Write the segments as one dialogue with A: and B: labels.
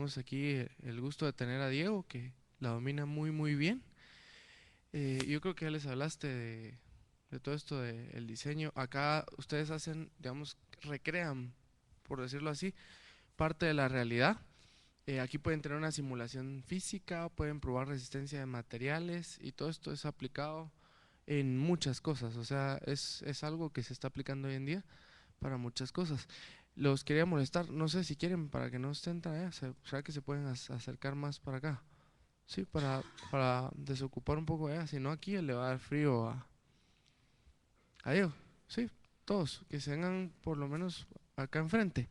A: tenemos aquí el gusto de tener a Diego, que la domina muy muy bien. Yo creo que ya les hablaste de todo esto del diseño. Acá ustedes hacen, digamos, recrean, por decirlo así, parte de la realidad. Aquí pueden tener una simulación física, pueden probar resistencia de materiales y todo esto es aplicado en muchas cosas. O sea, es algo que se está aplicando hoy en día para muchas cosas. Los quería molestar, no sé si quieren para que no estén tan allá, ¿será que se pueden acercar más para acá? Sí, para desocupar un poco allá, si no aquí le va a dar frío a Diego. Sí, todos, que se vengan por lo menos acá enfrente.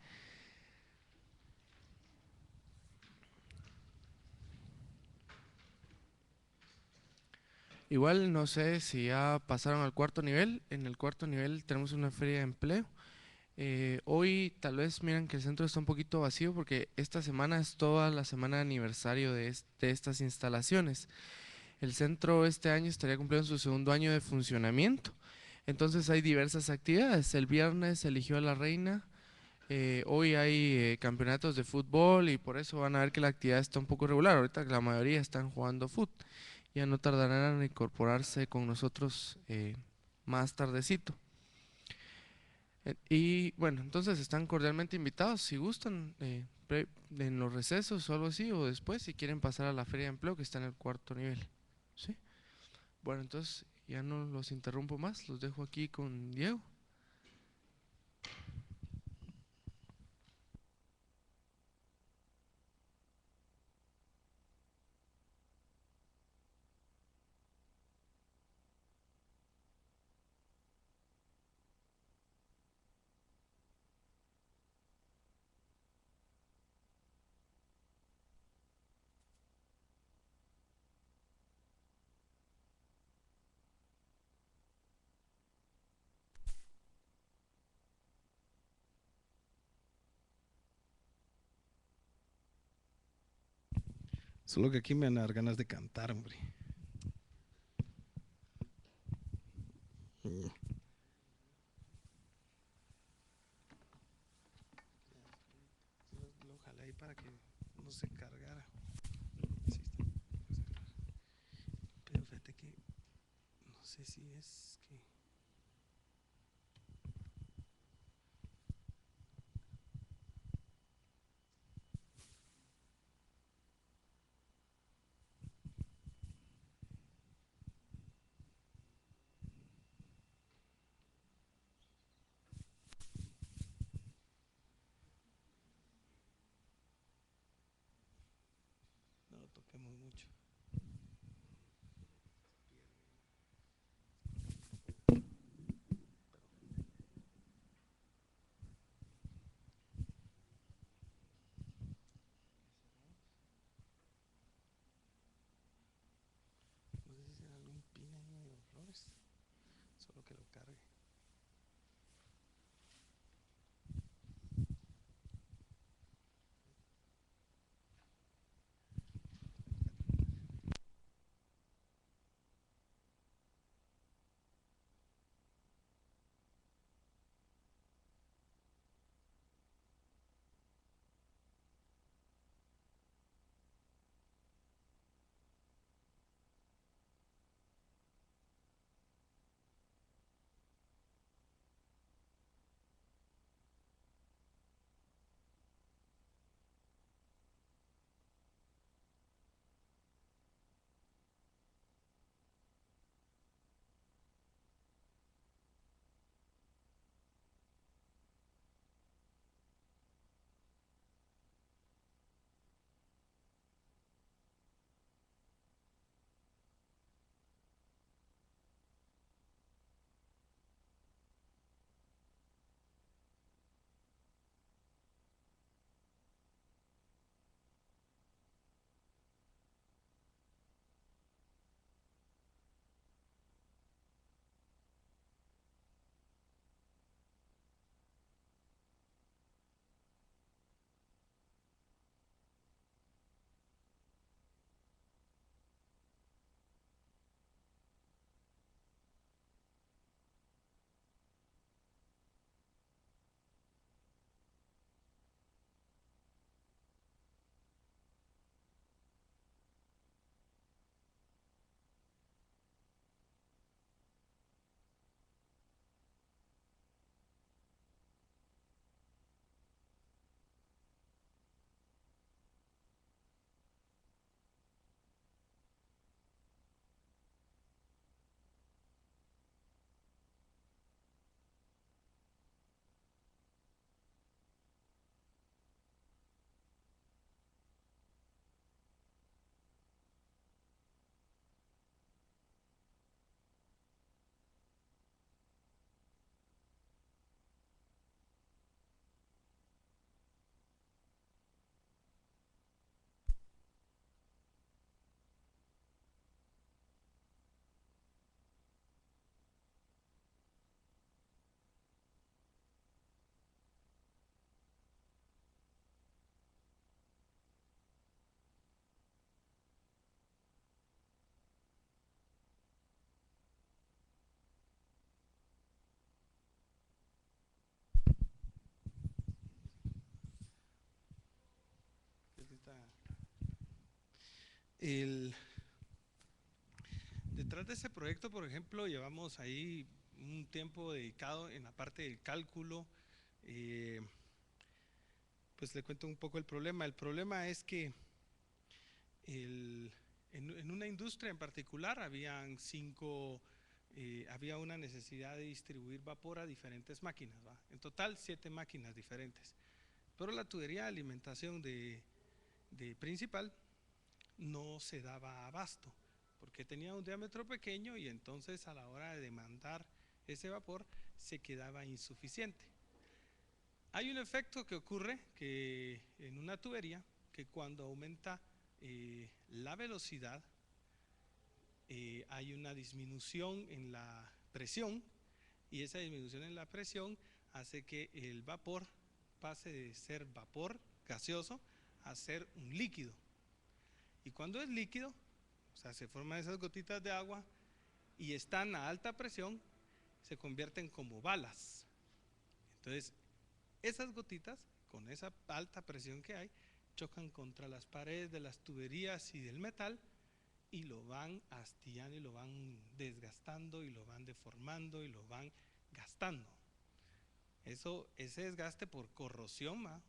A: Igual no sé si ya pasaron al cuarto nivel. En el cuarto nivel tenemos una feria de empleo. Hoy tal vez miren que el centro está un poquito vacío porque esta semana es toda la semana de aniversario de estas instalaciones. El centro este año estaría cumpliendo su segundo año de funcionamiento. Entonces hay diversas actividades. El viernes se eligió a la reina. Hoy hay campeonatos de fútbol y por eso van a ver que la actividad está un poco regular. Ahorita la mayoría están jugando fútbol. Ya no tardarán en incorporarse con nosotros más tardecito. Y bueno, entonces están cordialmente invitados si gustan en los recesos o algo así, o después si quieren pasar a la feria de empleo que está en el cuarto nivel. ¿Sí? Bueno, entonces ya no los interrumpo más, los dejo aquí con Diego.
B: Solo que aquí me van a dar ganas de cantar, hombre. Mm. Ojalá ahí para que no se cargara. Sí está. Pero fíjate que no sé si es que. No lo toquemos mucho. No sé si será algún pin ahí medio flores. Solo que lo cargue. El, Detrás de ese proyecto, por ejemplo, llevamos ahí un tiempo dedicado en la parte del cálculo. eh, pues le cuento un poco el problema. El problema es que el, en una industria en particular había una necesidad de distribuir vapor a diferentes máquinas, ¿va? En total 7 máquinas diferentes. Pero la tubería de alimentación de principal no se daba abasto, porque tenía un diámetro pequeño y entonces a la hora de demandar ese vapor se quedaba insuficiente. Hay un efecto que ocurre que en una tubería, que cuando aumenta la velocidad, hay una disminución en la presión, y esa disminución en la presión hace que el vapor pase de ser vapor gaseoso a ser un líquido. Y cuando es líquido, o sea, se forman esas gotitas de agua y están a alta presión, se convierten como balas. Entonces, esas gotitas, con esa alta presión que hay, chocan contra las paredes de las tuberías y del metal y lo van astillando y lo van desgastando y lo van deformando y lo van gastando. Ese desgaste por corrosión, ¿va?,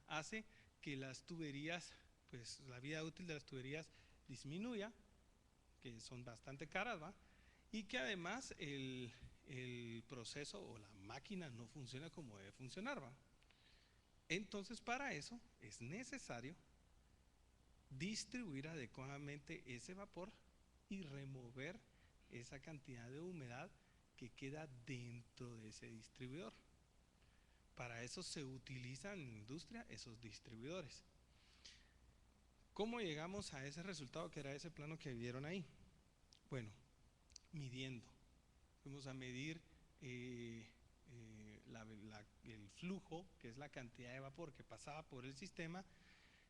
B: hace que las tuberías, pues la vida útil de las tuberías disminuya, que son bastante caras, ¿va?, y que además el proceso o la máquina no funciona como debe funcionar, ¿va? Entonces, para eso es necesario distribuir adecuadamente ese vapor y remover esa cantidad de humedad que queda dentro de ese distribuidor. Para eso se utilizan en la industria esos distribuidores. ¿Cómo llegamos a ese resultado que era ese plano que vieron ahí? Bueno, midiendo. Fuimos a medir el flujo, que es la cantidad de vapor que pasaba por el sistema.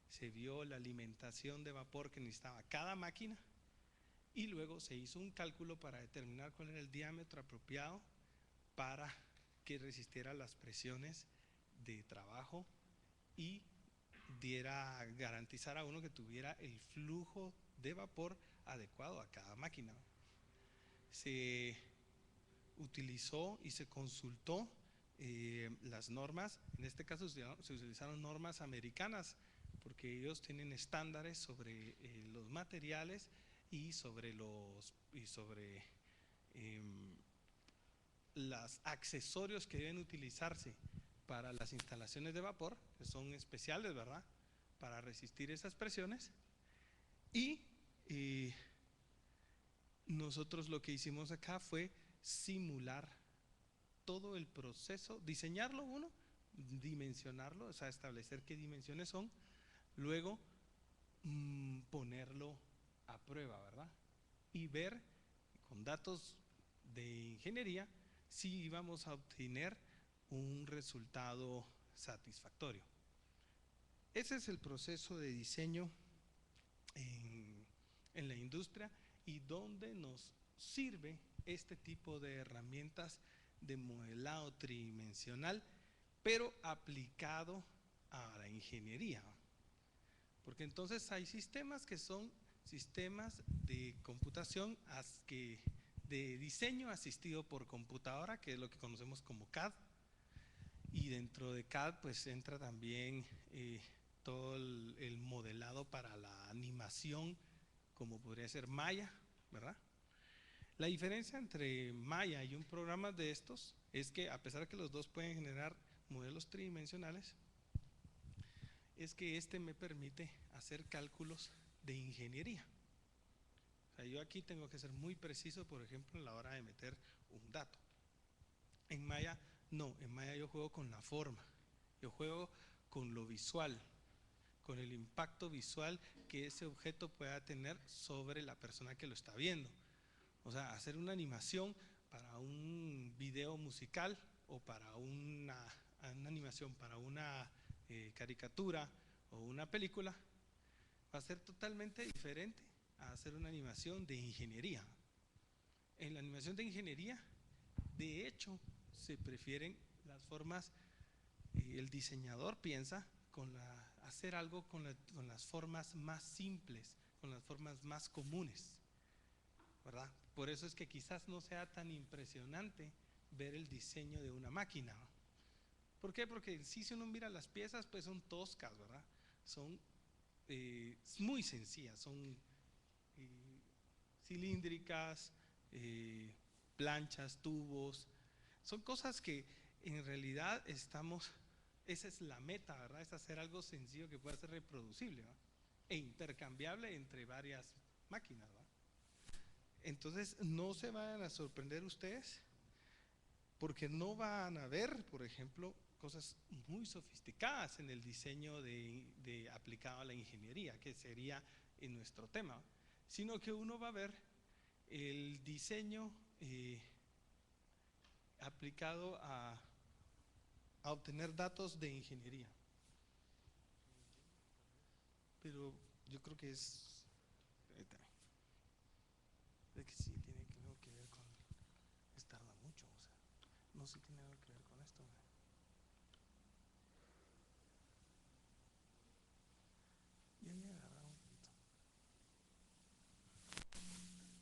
B: Se vio la alimentación de vapor que necesitaba cada máquina y luego se hizo un cálculo para determinar cuál era el diámetro apropiado para que resistiera las presiones de trabajo y garantizar a uno que tuviera el flujo de vapor adecuado a cada máquina. Se utilizó y se consultó las normas. En este caso se utilizaron normas americanas, porque ellos tienen estándares sobre los materiales y sobre los accesorios que deben utilizarse para las instalaciones de vapor, que son especiales, ¿verdad?, para resistir esas presiones. Y nosotros lo que hicimos acá fue simular todo el proceso, diseñarlo uno, dimensionarlo, o sea, establecer qué dimensiones son, luego ponerlo a prueba, ¿verdad?, y ver con datos de ingeniería si íbamos a obtener un resultado satisfactorio. Ese es el proceso de diseño en la industria y donde nos sirve este tipo de herramientas de modelado tridimensional, pero aplicado a la ingeniería. Porque entonces hay sistemas que son sistemas de computación, de diseño asistido por computadora, que es lo que conocemos como CAD. Y dentro de CAD pues entra también todo el modelado para la animación, como podría ser Maya, ¿verdad? La diferencia entre Maya y un programa de estos es que, a pesar de que los dos pueden generar modelos tridimensionales, es que este me permite hacer cálculos de ingeniería. O sea, yo aquí tengo que ser muy preciso, por ejemplo, a la hora de meter un dato. En Maya no, en Maya yo juego con la forma, yo juego con lo visual, con el impacto visual que ese objeto pueda tener sobre la persona que lo está viendo. O sea, hacer una animación para un video musical o para una animación para una caricatura o una película va a ser totalmente diferente a hacer una animación de ingeniería. En la animación de ingeniería, de hecho, se prefieren las formas, el diseñador piensa hacer algo con las formas más simples, con las formas más comunes, ¿verdad? Por eso es que quizás no sea tan impresionante ver el diseño de una máquina, ¿no? ¿Por qué? Porque si uno mira las piezas, pues son toscas, ¿verdad? Son muy sencillas, son eh, cilíndricas, eh, planchas, tubos, son cosas que en realidad esa es la meta, ¿verdad? Es hacer algo sencillo que pueda ser reproducible, ¿verdad? E intercambiable entre varias máquinas, ¿verdad? Entonces no se van a sorprender ustedes porque no van a ver, por ejemplo, cosas muy sofisticadas en el diseño de aplicado a la ingeniería, que sería en nuestro tema, sino que uno va a ver el diseño aplicado a obtener datos de ingeniería. Pero yo creo que es que sí tiene algo que ver con, tarda mucho, o sea, no sé si tiene algo que ver con esto. Ya me agarraron un poquito.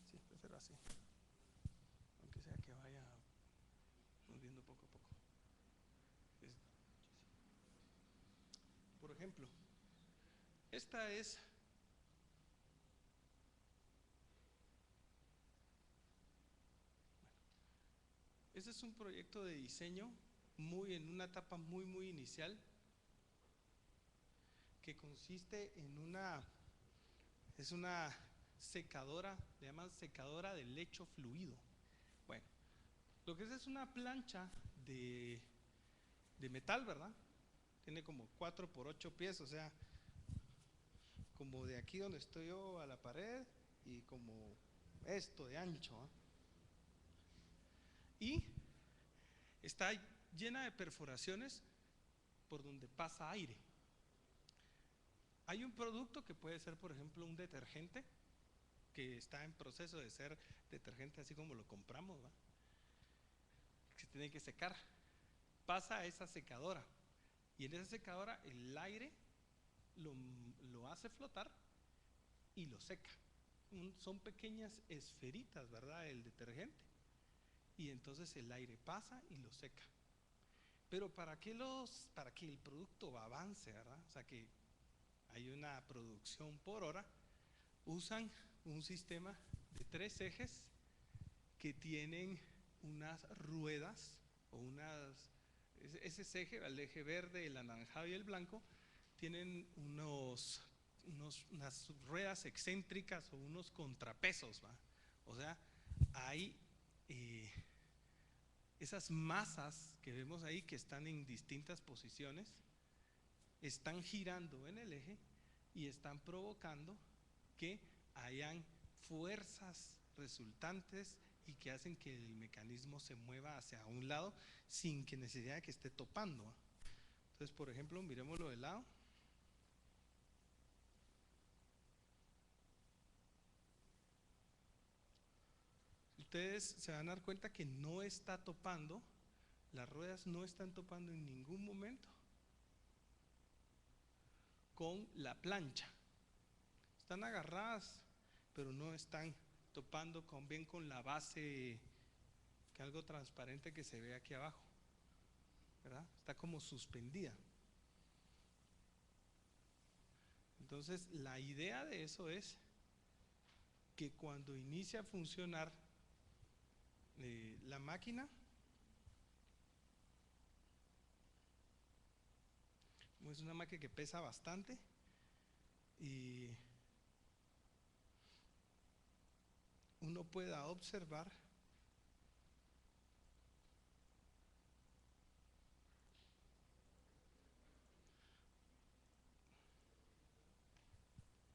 B: Sí, prefiero así, aunque sea que vaya moviendo poco a poco. Por ejemplo, esta es este es un proyecto de diseño en una etapa muy inicial, que consiste en es una secadora, le llaman secadora de lecho fluido. Bueno, lo que es una plancha de metal, ¿verdad? Tiene como 4 por 8 pies, o sea, como de aquí donde estoy yo a la pared y como esto de ancho, ¿eh? Y está llena de perforaciones por donde pasa aire. Hay un producto que puede ser, por ejemplo, un detergente, que está en proceso de ser detergente así como lo compramos, ¿va? Que se tiene que secar. Pasa a esa secadora y en esa secadora el aire lo hace flotar y lo seca. Son pequeñas esferitas, ¿verdad? El detergente. Y entonces el aire pasa y lo seca. Pero para que el producto avance, ¿verdad? O sea, que hay una producción por hora, usan un sistema de 3 ejes que tienen unas ruedas o ese eje, el eje verde, el anaranjado y el blanco, tienen unas ruedas excéntricas o unos contrapesos, ¿va? O sea, hay esas masas que vemos ahí que están en distintas posiciones, están girando en el eje y están provocando que hayan fuerzas resultantes y que hacen que el mecanismo se mueva hacia un lado sin que necesidad de que esté topando. Entonces, por ejemplo, miremoslo de lado. Ustedes se van a dar cuenta que no está topando, las ruedas no están topando en ningún momento con la plancha. Están agarradas, pero no están topando bien con la base, que algo transparente que se ve aquí abajo, ¿verdad? Está como suspendida. Entonces, la idea de eso es que cuando inicia a funcionar la máquina, es una máquina que pesa bastante y uno pueda observar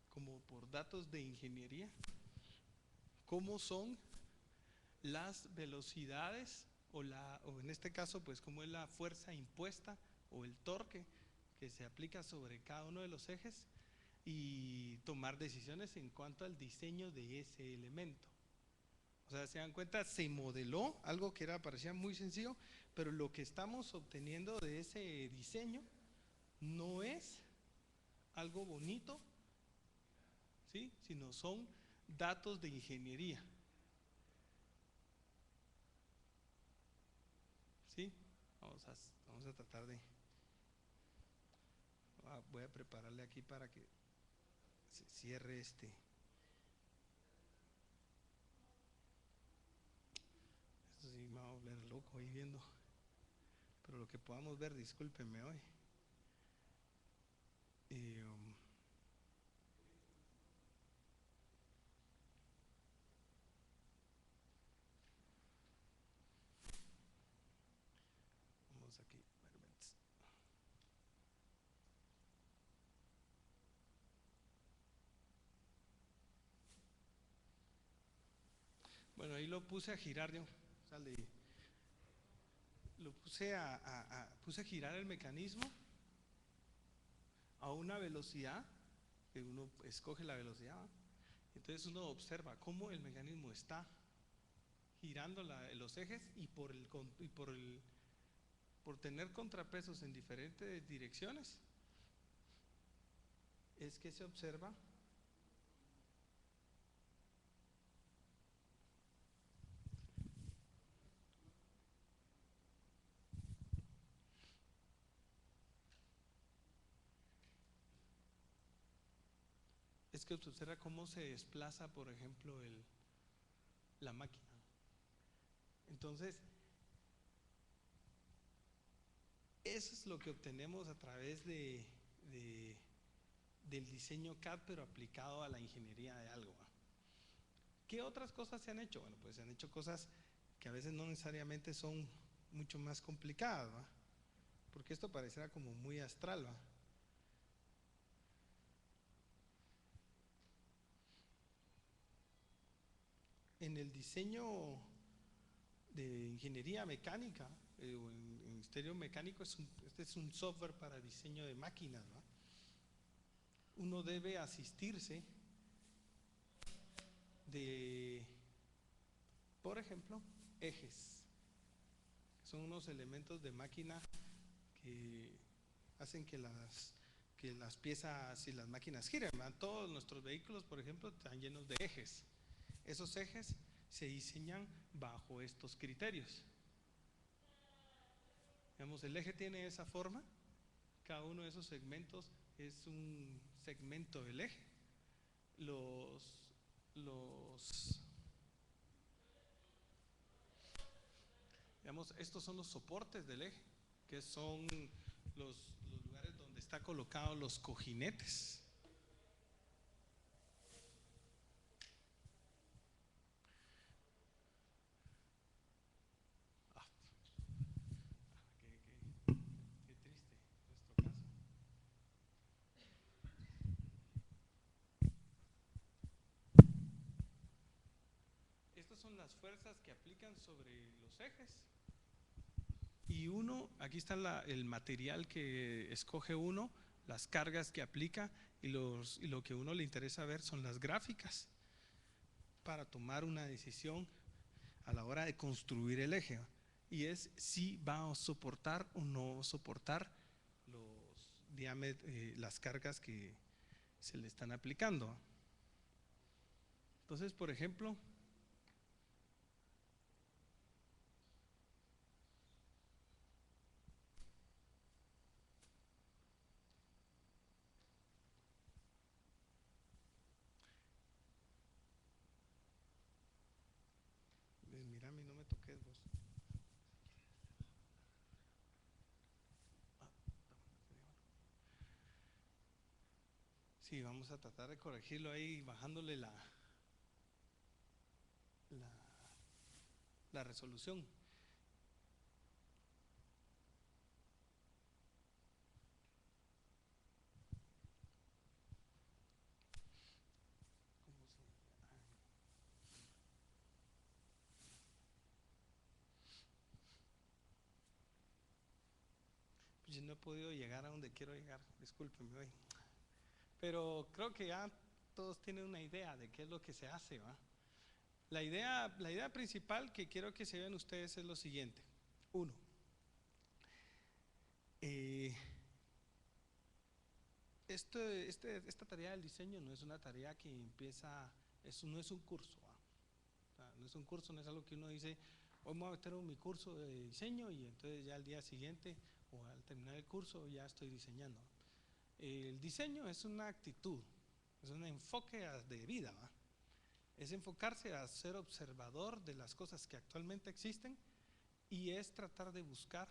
B: como por datos de ingeniería cómo son las velocidades o en este caso pues cómo es la fuerza impuesta o el torque que se aplica sobre cada uno de los ejes y tomar decisiones en cuanto al diseño de ese elemento. O sea, se dan cuenta, se modeló algo que parecía muy sencillo, pero lo que estamos obteniendo de ese diseño no es algo bonito, ¿sí? Sino son datos de ingeniería, ¿sí? Vamos a tratar de... voy a prepararle aquí para que se cierre este. Esto sí me va a volver loco ahí viendo. Pero lo que podamos ver, discúlpenme hoy. Vamos aquí. Bueno, ahí lo puse a girar yo. Sale. Lo puse a girar el mecanismo a una velocidad que uno escoge la velocidad. Entonces uno observa cómo el mecanismo está girando los ejes y por tener contrapesos en diferentes direcciones es que se observa cómo se desplaza, por ejemplo, la máquina. Entonces, eso es lo que obtenemos a través del diseño CAD, pero aplicado a la ingeniería de algo. ¿Qué otras cosas se han hecho? Bueno, pues se han hecho cosas que a veces no necesariamente son mucho más complicadas, ¿va? Porque esto pareciera como muy astral, ¿va? En el diseño de ingeniería mecánica o en ministerio mecánico, este es un software para diseño de máquinas, ¿va? Uno debe asistirse de, por ejemplo, ejes. Son unos elementos de máquina que hacen que las piezas y las máquinas giren, ¿va? Todos nuestros vehículos, por ejemplo, están llenos de ejes. Esos ejes se diseñan bajo estos criterios. Digamos, el eje tiene esa forma, cada uno de esos segmentos es un segmento del eje. Digamos, estos son los soportes del eje, que son los lugares donde están colocados los cojinetes. Son las fuerzas que aplican sobre los ejes. Y aquí está el material que escoge uno, las cargas que aplica y lo que a uno le interesa ver son las gráficas para tomar una decisión a la hora de construir el eje. Y es si va a soportar o no soportar las cargas que se le están aplicando. Entonces, por ejemplo, mírame, no me toques vos. Sí, vamos a tratar de corregirlo ahí bajándole la resolución. Pues yo no he podido llegar a donde quiero llegar, discúlpenme hoy. Pero creo que ya todos tienen una idea de qué es lo que se hace, ¿va? La idea principal que quiero que se vean ustedes es lo siguiente. Uno, esta tarea del diseño no es una tarea que empieza, no es un curso, ¿va? O sea, no es un curso, no es algo que uno dice, hoy me voy a meter en mi curso de diseño y entonces ya al día siguiente o al terminar el curso ya estoy diseñando. El diseño es una actitud, es un enfoque de vida, ¿va? Es enfocarse a ser observador de las cosas que actualmente existen y es tratar de buscar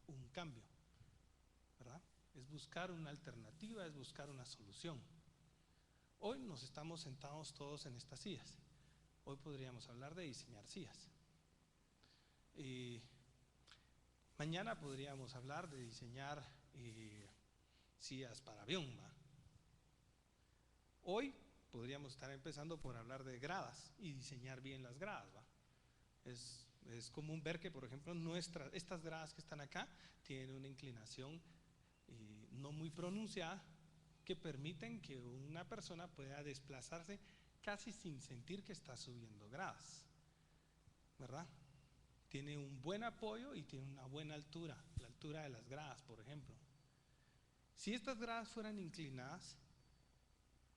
B: un cambio, ¿verdad? Es buscar una alternativa, es buscar una solución. Hoy nos estamos sentados todos en estas sillas. Hoy podríamos hablar de diseñar sillas. Mañana podríamos hablar de diseñar sillas para avión, ¿va? Hoy podríamos estar empezando por hablar de gradas y diseñar bien las gradas, ¿va? Es común ver que, por ejemplo, estas gradas que están acá tienen una inclinación no muy pronunciada que permiten que una persona pueda desplazarse casi sin sentir que está subiendo gradas, ¿verdad? Tiene un buen apoyo y tiene una buena altura, la altura de las gradas, por ejemplo. Si estas gradas fueran inclinadas,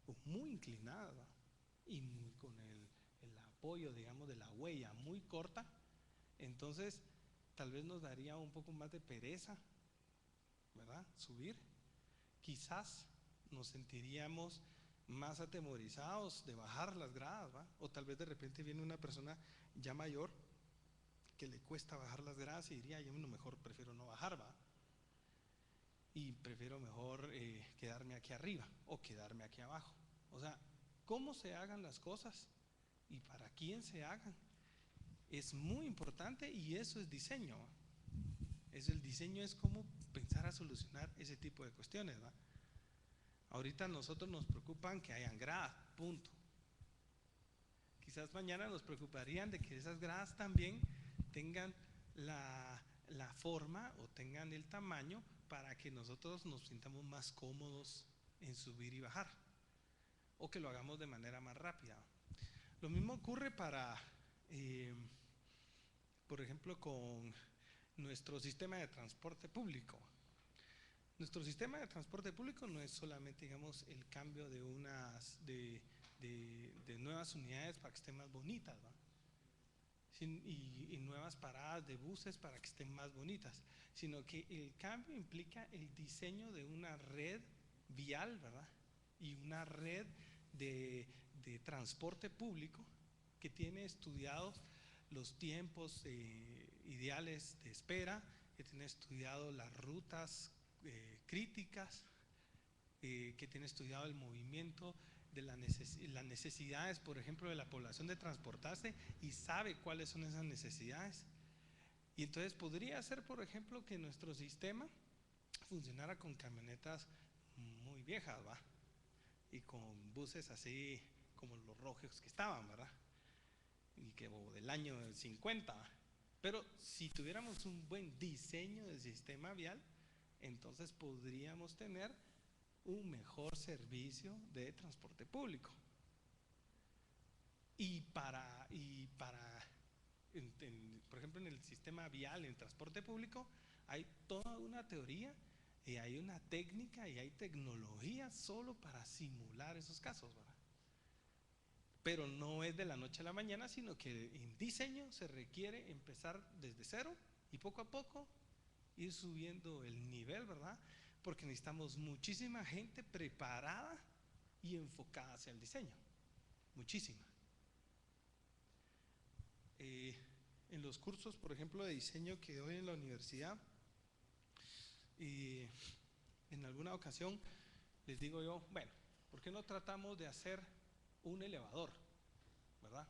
B: o muy inclinadas, ¿va? Y con el apoyo, digamos, de la huella muy corta, entonces tal vez nos daría un poco más de pereza, ¿verdad? Subir. Quizás nos sentiríamos más atemorizados de bajar las gradas, ¿va? O tal vez de repente viene una persona ya mayor que le cuesta bajar las gradas y diría, yo mejor prefiero no bajar, ¿va? Y prefiero mejor quedarme aquí arriba o quedarme aquí abajo. O sea, cómo se hagan las cosas y para quién se hagan es muy importante, y eso es diseño, ¿va? El diseño es cómo pensar a solucionar ese tipo de cuestiones, ¿va? Ahorita a nosotros nos preocupan que hayan gradas, punto. Quizás mañana nos preocuparían de que esas gradas también tengan la forma o tengan el tamaño para que nosotros nos sintamos más cómodos en subir y bajar, o que lo hagamos de manera más rápida. Lo mismo ocurre por ejemplo, con nuestro sistema de transporte público. Nuestro sistema de transporte público no es solamente, digamos, el cambio de nuevas unidades para que estén más bonitas, ¿va? Y nuevas paradas de buses para que estén más bonitas, sino que el cambio implica el diseño de una red vial, ¿verdad? Y una red de transporte público que tiene estudiados los tiempos ideales de espera, que tiene estudiado las rutas críticas, que tiene estudiado el movimiento de las necesidades, por ejemplo, de la población de transportarse, y sabe cuáles son esas necesidades. Y entonces podría ser, por ejemplo, que nuestro sistema funcionara con camionetas muy viejas, ¿va? Y con buses así como los rojos que estaban, ¿verdad? Y que del año 50. Pero si tuviéramos un buen diseño del sistema vial, entonces podríamos tener un mejor servicio de transporte público. Por ejemplo, en el sistema vial, en transporte público, hay toda una teoría y hay una técnica y hay tecnología solo para simular esos casos, ¿verdad? Pero no es de la noche a la mañana, sino que en diseño se requiere empezar desde cero y poco a poco ir subiendo el nivel, ¿verdad? Porque necesitamos muchísima gente preparada y enfocada hacia el diseño, muchísima. En los cursos, por ejemplo, de diseño que doy en la universidad, en alguna ocasión les digo yo, bueno, ¿por qué no tratamos de hacer un elevador, ¿verdad?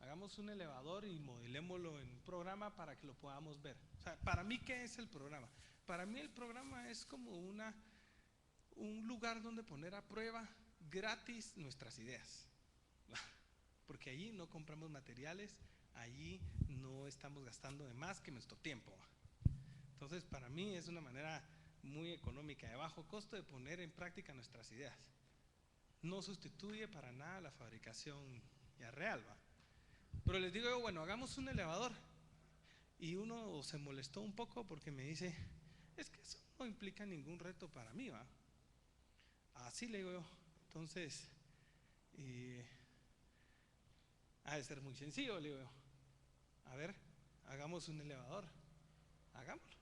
B: Hagamos un elevador y modelémoslo en un programa para que lo podamos ver. O sea, para mí, ¿qué es el programa? Para mí el programa es como un lugar donde poner a prueba gratis nuestras ideas, porque allí no compramos materiales, allí no estamos gastando de más que nuestro tiempo. Entonces, para mí es una manera muy económica, de bajo costo, de poner en práctica nuestras ideas. No sustituye para nada la fabricación ya real, ¿va? Pero les digo yo, bueno, hagamos un elevador. Y uno se molestó un poco porque me dice, es que eso no implica ningún reto para mí, ¿va? así le digo yo. Entonces, eh, ha de ser muy sencillo, le digo yo. A ver, hagamos un elevador, hagámoslo.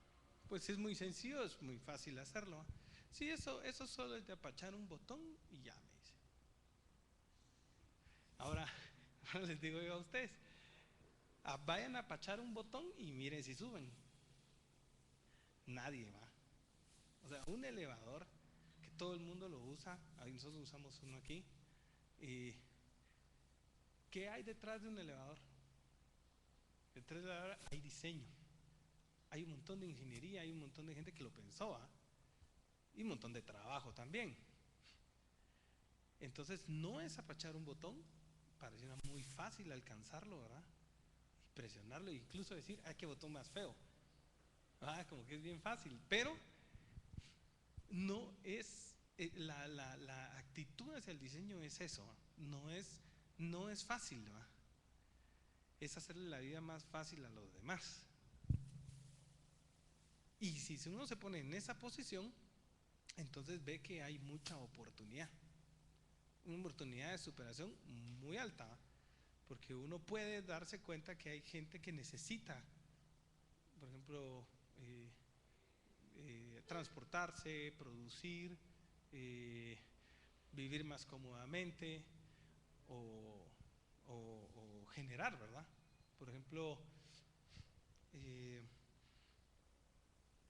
B: Pues es muy sencillo, es muy fácil hacerlo. Sí, eso solo es de apachar un botón y ya me dice. Ahora, ahora les digo yo a ustedes, vayan a apachar un botón y miren si suben. Nadie va. O sea, un elevador que todo el mundo lo usa, nosotros usamos uno aquí. ¿Qué hay detrás de un elevador? Detrás del elevador hay diseño, hay un montón de ingeniería, hay un montón de gente que lo pensó, ¿ah? Y un montón de trabajo también. Entonces no es apachar un botón, pareciera muy fácil alcanzarlo, ¿verdad? Y presionarlo, e incluso decir, ¡ay, qué botón más feo! Como que es bien fácil, pero no es, la actitud hacia el diseño es eso, no es fácil, ¿verdad? Es hacerle la vida más fácil a los demás. Y si uno se pone en esa posición, entonces ve que hay mucha oportunidad, una oportunidad de superación muy alta, porque uno puede darse cuenta que hay gente que necesita, por ejemplo, transportarse, producir, eh, vivir más cómodamente o, o generar, ¿verdad? Por ejemplo, eh,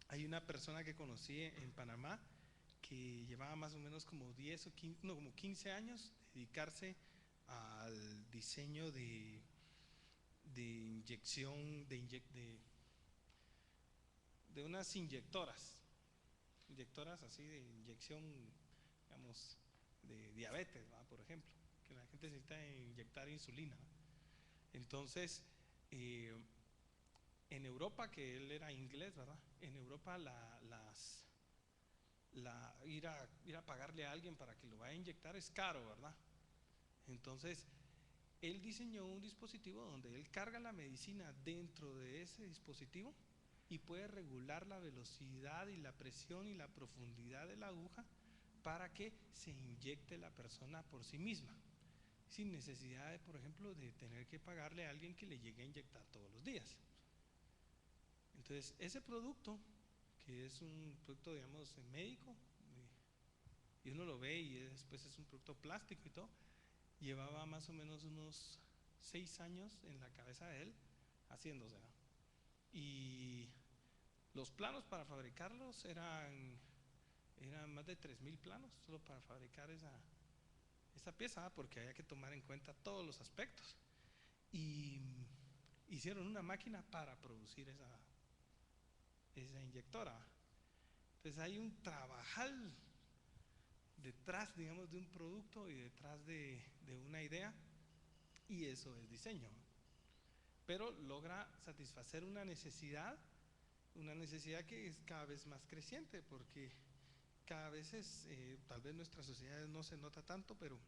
B: hay una persona que conocí en Panamá que llevaba más o menos como 10 o 15, no, como 15 años dedicarse al diseño de inyección, de unas inyectoras así de inyección, digamos, de diabetes, ¿va? Por ejemplo, que la gente necesita inyectar insulina. Entonces, eh, en Europa, que él era inglés, ¿verdad? En Europa ir a pagarle a alguien para que lo vaya a inyectar es caro, ¿verdad? Entonces, él diseñó un dispositivo donde él carga la medicina dentro de ese dispositivo y puede regular la velocidad y la presión y la profundidad de la aguja para que se inyecte la persona por sí misma, sin necesidad de, por ejemplo, de tener que pagarle a alguien que le llegue a inyectar todos los días. Entonces, ese producto, que es un producto, digamos, médico, y uno lo ve y después es un producto plástico y todo, llevaba más o menos unos 6 años en la cabeza de él haciéndose, ¿no? Y los planos para fabricarlos eran más de 3.000 planos solo para fabricar esa pieza, porque había que tomar en cuenta todos los aspectos. Y hicieron una máquina para producir esa inyectora. Entonces hay un trabajal detrás, digamos, de un producto y detrás de una idea, y eso es diseño. Pero logra satisfacer una necesidad que es cada vez más creciente, porque cada vez tal vez nuestra sociedad no se nota tanto, pero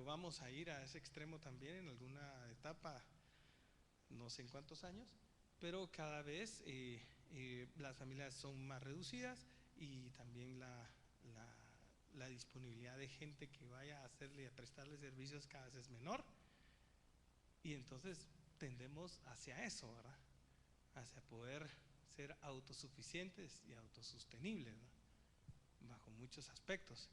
B: vamos a ir a ese extremo también en alguna etapa, no sé en cuántos años, pero cada vez las familias son más reducidas y también la disponibilidad de gente que vaya a hacerle, a prestarle servicios cada vez es menor, y entonces tendemos hacia eso, ¿verdad? Hacia poder ser autosuficientes y autosostenibles, ¿no? Bajo muchos aspectos.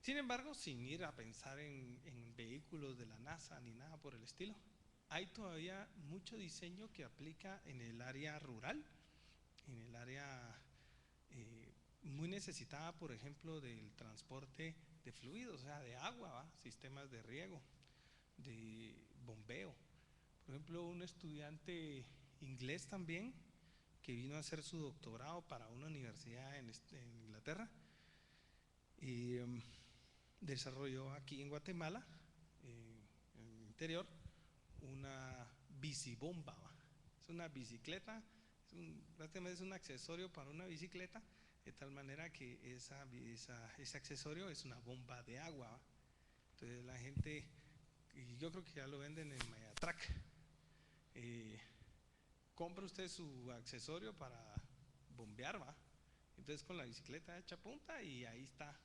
B: Sin embargo, sin ir a pensar en vehículos de la NASA ni nada por el estilo, hay todavía mucho diseño que aplica en el área rural, en el área muy necesitada, por ejemplo, del transporte de fluidos, o sea, de agua, ¿va? Sistemas de riego, de bombeo. Por ejemplo, un estudiante inglés también que vino a hacer su doctorado para una universidad en Inglaterra, y desarrolló aquí en Guatemala, en el interior, una bicibomba. Es una bicicleta, prácticamente es un accesorio para una bicicleta, de tal manera que ese accesorio es una bomba de agua. Entonces la gente, y yo creo que ya lo venden en Mayatrack, compra usted su accesorio para bombear, ¿va? Entonces con la bicicleta hecha punta y ahí está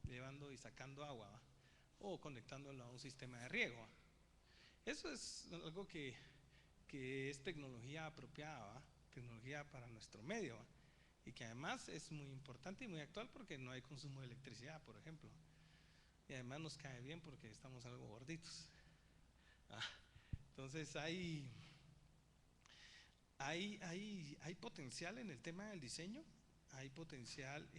B: llevando y sacando agua, ¿va? O conectándolo a un sistema de riego, ¿va? Eso es algo que es tecnología apropiada, ¿va? Tecnología para nuestro medio, ¿va? Y que además es muy importante y muy actual porque no hay consumo de electricidad, por ejemplo. Y además nos cae bien porque estamos algo gorditos. Ah, entonces hay potencial en el tema del diseño, hay potencial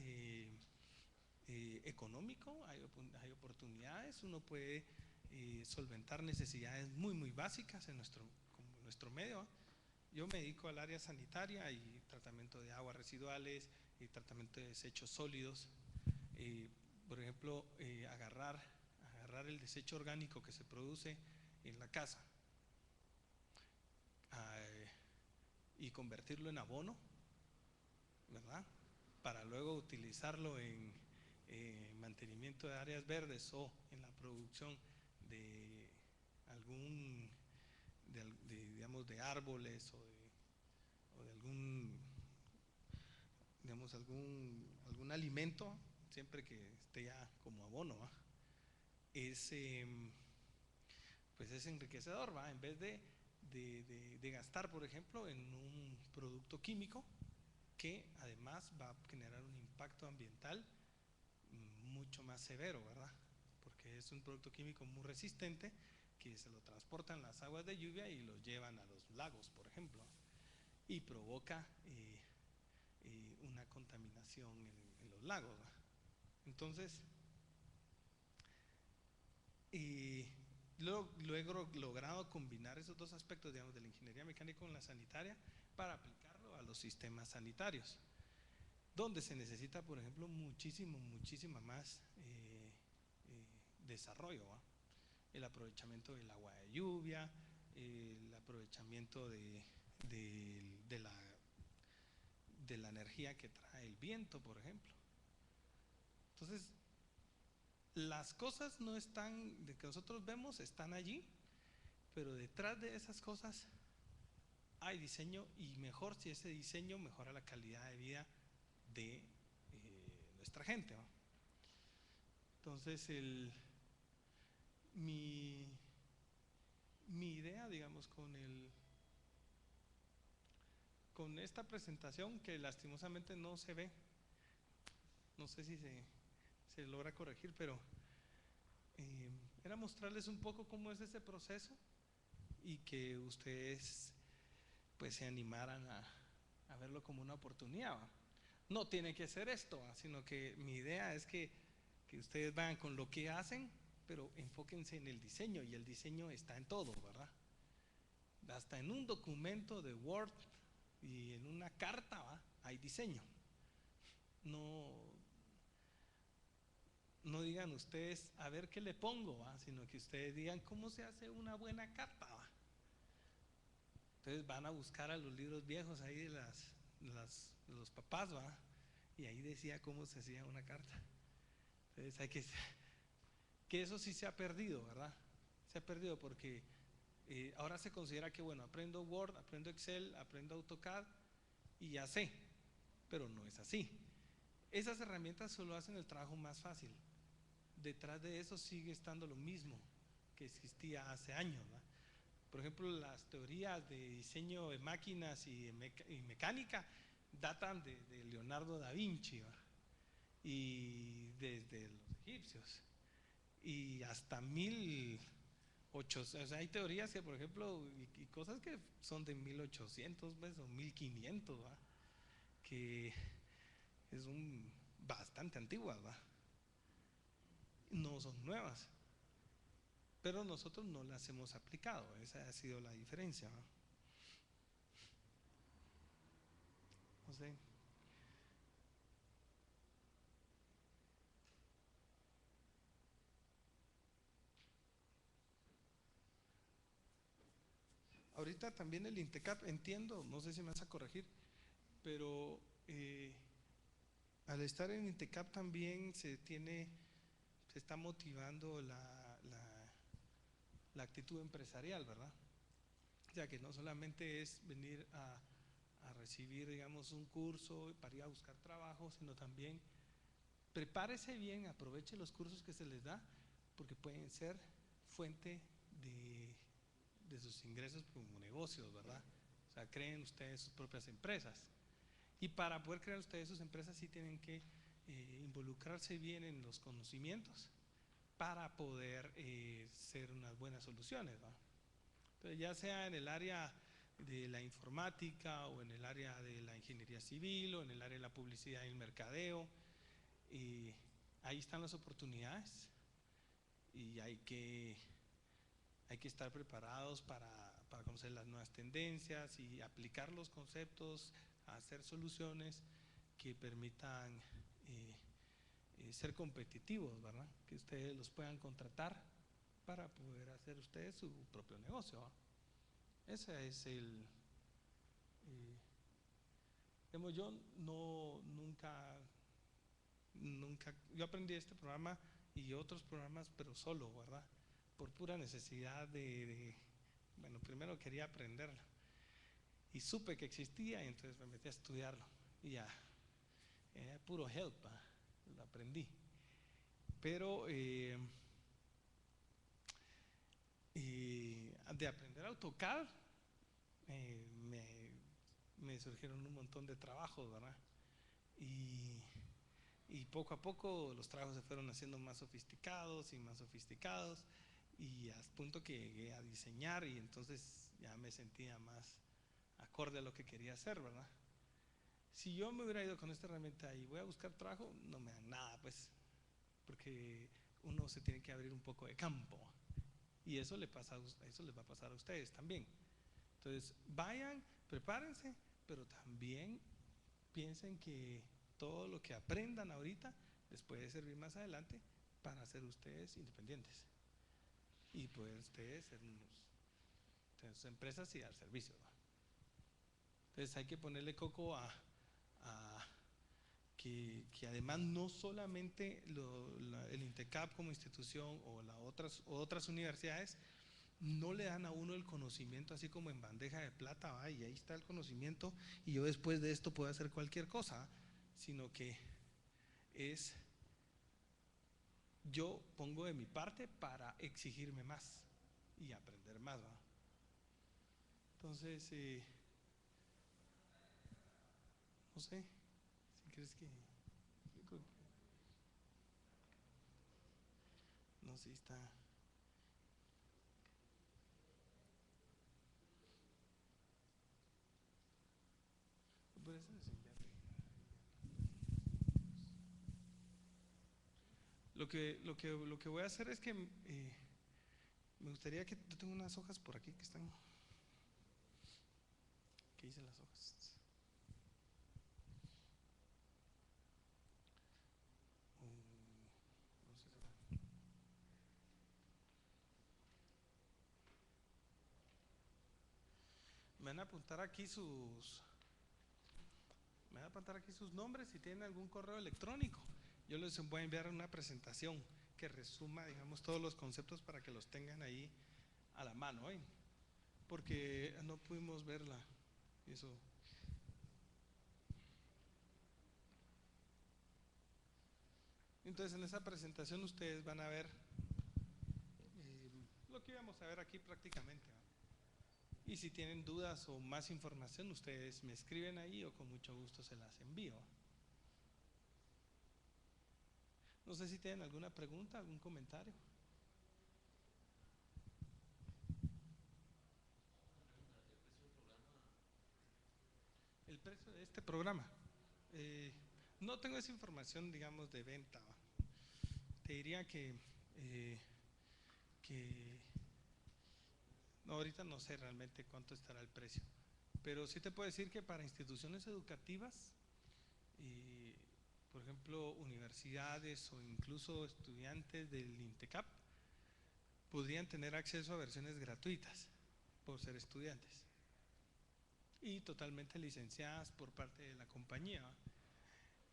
B: económico, hay oportunidades, uno puede solventar necesidades muy básicas en nuestro medio, ¿eh? Yo me dedico al área sanitaria y tratamiento de aguas residuales y tratamiento de desechos sólidos. Por ejemplo, agarrar el desecho orgánico que se produce en la casa eh, y convertirlo en abono, ¿verdad? Para luego utilizarlo en mantenimiento de áreas verdes o en la producción de algún, digamos, de árboles o de digamos, algún alimento, siempre que esté ya como abono, ¿va? Es, pues es enriquecedor, ¿va? En vez de gastar, por ejemplo, en un producto químico que además va a generar un impacto ambiental mucho más severo, ¿verdad? Porque es un producto químico muy resistente que se lo transportan las aguas de lluvia y lo llevan a los lagos, por ejemplo, y provoca una contaminación en los lagos, ¿va? Entonces, luego he logrado combinar esos dos aspectos, digamos, de la ingeniería mecánica con la sanitaria para aplicarlo a los sistemas sanitarios, donde se necesita, por ejemplo, muchísima más desarrollo, ¿va? El aprovechamiento del agua de lluvia, el aprovechamiento de la, de la energía que trae el viento, por ejemplo. Entonces, las cosas no están, de que nosotros vemos, están allí, pero detrás de esas cosas hay diseño y mejor si ese diseño mejora la calidad de vida de nuestra gente, ¿no? Entonces, mi, mi idea, digamos, con esta presentación, que lastimosamente no se ve, no sé si se logra corregir, pero era mostrarles un poco cómo es ese proceso y que ustedes pues se animaran a verlo como una oportunidad, ¿va? No tiene que ser esto, ¿va? Sino que mi idea es que ustedes vayan con lo que hacen, pero enfóquense en el diseño, y el diseño está en todo, ¿verdad? Hasta en un documento de Word y en una carta, ¿va? Hay diseño. No, no digan ustedes a ver qué le pongo, ¿va? Sino que ustedes digan cómo se hace una buena carta, ¿va? Entonces van a buscar a los libros viejos ahí de los papás, ¿va? Y ahí decía cómo se hacía una carta. Entonces hay que eso sí se ha perdido, ¿verdad? Se ha perdido porque ahora se considera que, bueno, aprendo Word, aprendo Excel, aprendo AutoCAD y ya sé, pero no es así. Esas herramientas solo hacen el trabajo más fácil. Detrás de eso sigue estando lo mismo que existía hace años, ¿va? Por ejemplo, las teorías de diseño de máquinas y mecánica datan de Leonardo da Vinci, ¿va? Y desde los egipcios y hasta 1800, o sea, hay teorías que, por ejemplo, y cosas que son de 1800, pues, o 1500, ¿va? Que es bastante antiguas, ¿va? No son nuevas, pero nosotros no las hemos aplicado. Esa ha sido la diferencia, ¿va? No sé. Ahorita también el INTECAP, entiendo, no sé si me vas a corregir, pero al estar en INTECAP también se está motivando la actitud empresarial, ¿verdad? O sea, que no solamente es venir a recibir, digamos, un curso para ir a buscar trabajo, sino también prepárese bien, aproveche los cursos que se les da, porque pueden ser fuente de sus ingresos como negocios, ¿verdad? O sea, creen ustedes sus propias empresas. Y para poder crear ustedes sus empresas sí tienen que involucrarse bien en los conocimientos para poder ser unas buenas soluciones, ¿va? Entonces, ya sea en el área de la informática o en el área de la ingeniería civil o en el área de la publicidad y el mercadeo, ahí están las oportunidades y hay que estar preparados para conocer las nuevas tendencias y aplicar los conceptos, hacer soluciones que permitan ser competitivos, ¿verdad? Que ustedes los puedan contratar para poder hacer ustedes su propio negocio, ¿verdad? Ese es digamos, yo nunca, yo aprendí este programa y otros programas, pero solo, ¿verdad? Por pura necesidad bueno, primero quería aprenderlo y supe que existía y entonces me metí a estudiarlo y ya, puro help, lo aprendí. Pero de aprender AutoCAD me surgieron un montón de trabajos, ¿verdad? Y poco a poco los trabajos se fueron haciendo más sofisticados y más sofisticados y al punto que llegué a diseñar y entonces ya me sentía más acorde a lo que quería hacer, ¿verdad? Si yo me hubiera ido con esta herramienta y voy a buscar trabajo, no me dan nada, pues, porque uno se tiene que abrir un poco de campo y eso les va a pasar a ustedes también. Entonces, vayan, prepárense, pero también piensen que todo lo que aprendan ahorita les puede servir más adelante para ser ustedes independientes y poder ustedes tener sus empresas y dar servicio, ¿no? Entonces hay que ponerle coco a que además no solamente el INTECAP como institución o otras universidades no le dan a uno el conocimiento así como en bandeja de plata, ¿va? Y ahí está el conocimiento y yo después de esto puedo hacer cualquier cosa, sino que yo pongo de mi parte para exigirme más y aprender más, ¿va? Entonces, no sé, si crees que, no sé, está. Lo que voy a hacer es que me gustaría que yo tengo unas hojas por aquí que están. ¿Qué hice las hojas? No sé si me van a apuntar aquí sus nombres si tienen algún correo electrónico. Yo les voy a enviar una presentación que resuma, digamos, todos los conceptos para que los tengan ahí a la mano, ¿eh? Porque no pudimos verla. Eso. Entonces en esa presentación ustedes van a ver lo que íbamos a ver aquí prácticamente, ¿no? Y si tienen dudas o más información, ustedes me escriben ahí o con mucho gusto se las envío. No sé si tienen alguna pregunta, algún comentario. El precio de este programa. No tengo esa información, digamos, de venta. Te diría que no, ahorita no sé realmente cuánto estará el precio, pero sí te puedo decir que para instituciones educativas, por ejemplo, universidades o incluso estudiantes del INTECAP, podrían tener acceso a versiones gratuitas por ser estudiantes y totalmente licenciadas por parte de la compañía.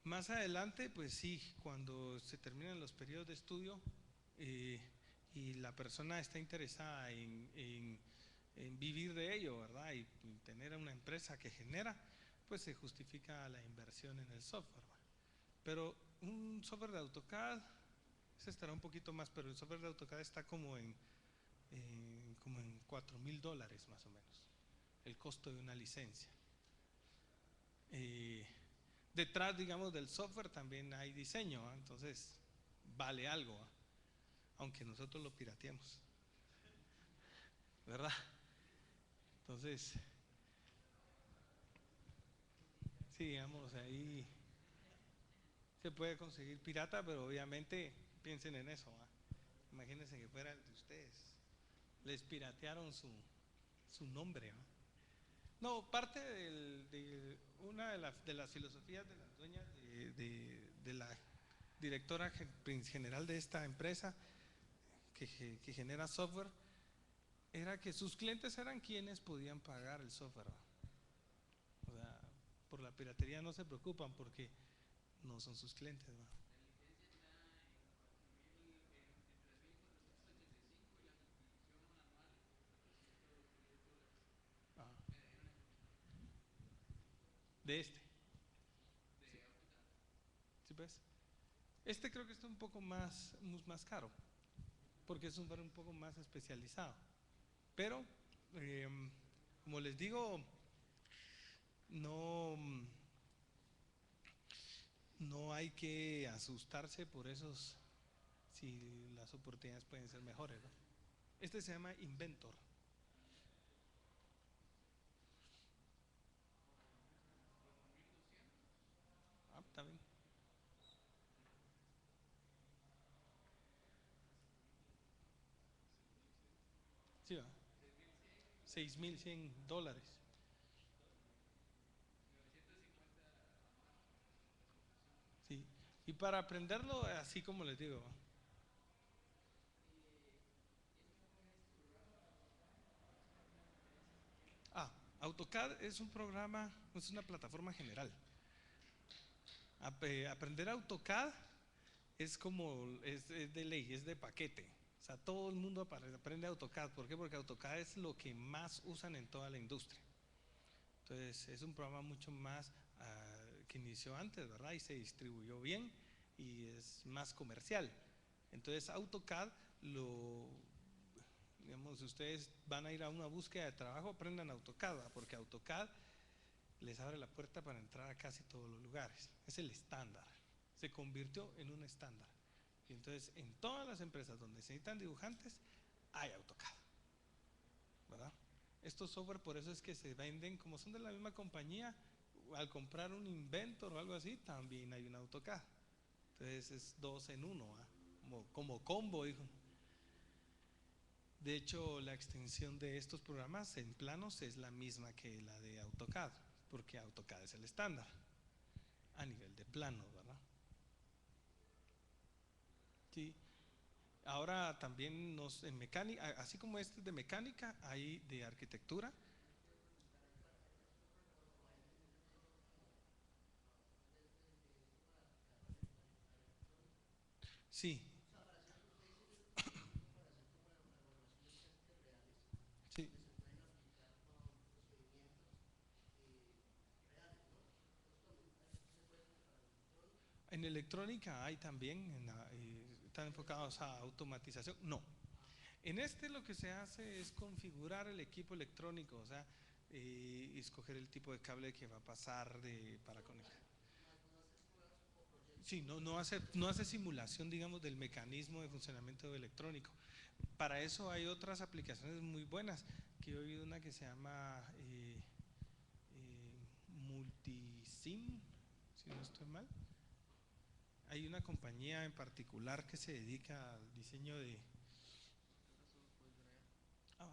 B: Más adelante, pues sí, cuando se terminan los periodos de estudio y la persona está interesada en vivir de ello, ¿verdad? Y tener una empresa que genera, pues se justifica la inversión en el software. Pero un software de AutoCAD, ese estará un poquito más, pero el software de AutoCAD está como en $4,000 más o menos, el costo de una licencia. Detrás, digamos, del software también hay diseño, ¿eh? Entonces vale algo, ¿eh? Aunque nosotros lo pirateemos, ¿verdad? Entonces, sí, digamos, ahí se puede conseguir pirata, pero obviamente piensen en eso, ¿eh? Imagínense que fuera el de ustedes, les piratearon su nombre, ¿eh? No, parte de una de las filosofías de las dueñas de la directora general de esta empresa que genera software, era que sus clientes eran quienes podían pagar el software. O sea, por la piratería no se preocupan porque no son sus clientes, ¿no? Ah, de este. ¿Sí ves? Este creo que está un poco más caro, porque es un software un poco más especializado. Pero, eh, como les digo, no, no hay que asustarse por esos, si las oportunidades pueden ser mejores, ¿no? Este se llama Inventor. Ah, está bien. Sí, va. $6,100. Sí. Y para aprenderlo, así como les digo. Ah, AutoCAD es un programa, es una plataforma general. Aprender AutoCAD es como, es de ley, es de paquete. O sea, todo el mundo aprende AutoCAD. ¿Por qué? Porque AutoCAD es lo que más usan en toda la industria. Entonces, es un programa mucho más que inició antes, ¿verdad? Y se distribuyó bien y es más comercial. Entonces, AutoCAD digamos, si ustedes van a ir a una búsqueda de trabajo, aprendan AutoCAD, ¿verdad? Porque AutoCAD les abre la puerta para entrar a casi todos los lugares. Es el estándar. Se convirtió en un estándar. Y entonces, en todas las empresas donde se necesitan dibujantes, hay AutoCAD, ¿verdad? Estos software por eso es que se venden, como son de la misma compañía, al comprar un Inventor o algo así, también hay un AutoCAD. Entonces es dos en uno, ¿eh? Como combo, hijo. De hecho, la extensión de estos programas en planos es la misma que la de AutoCAD, porque AutoCAD es el estándar a nivel de planos, ¿verdad? Sí. Ahora también en mecánica, así como este de mecánica, hay de arquitectura. Sí, sí. En electrónica hay también, están enfocados a automatización. No, en este lo que se hace es configurar el equipo electrónico, o sea, escoger el tipo de cable que va a pasar para conectar. Sí, no hace simulación, digamos, del mecanismo de funcionamiento electrónico. Para eso hay otras aplicaciones muy buenas, que he oído una que se llama Multisim, si no estoy mal. Hay una compañía en particular que se dedica al diseño de... Ah,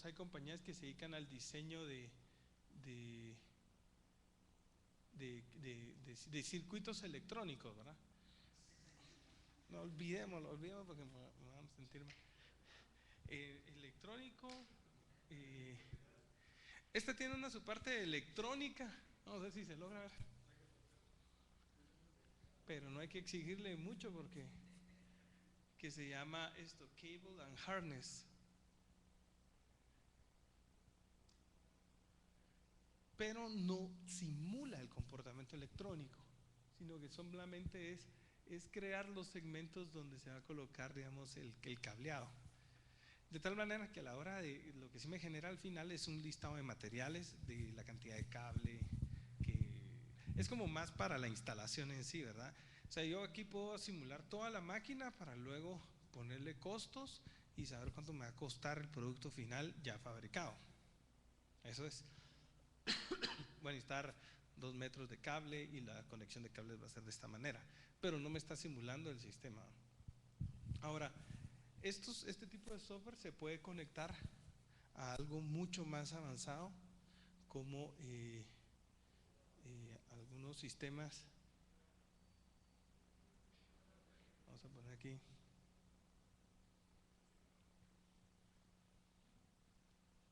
B: hay compañías que se dedican al diseño de, de circuitos electrónicos, ¿verdad? No olvidemos porque me van a sentir mal. Electrónico. eh, Este tiene su parte de electrónica. No sé si se logra ver. Pero no hay que exigirle mucho porque que se llama esto Cable and Harness. pero no simula el comportamiento electrónico, sino que solamente es crear los segmentos donde se va a colocar, digamos, el cableado. De tal manera que a la hora de lo que sí me genera al final es un listado de materiales, de la cantidad de cable, que es como más para la instalación en sí, ¿verdad? O sea, yo aquí puedo simular toda la máquina para luego ponerle costos y saber cuánto me va a costar el producto final ya fabricado. Eso es. Voy a necesitar 2 metros de cable y la conexión de cables va a ser de esta manera, pero no me está simulando el sistema. Ahora, este tipo de software se puede conectar a algo mucho más avanzado, como algunos sistemas. Vamos a poner aquí.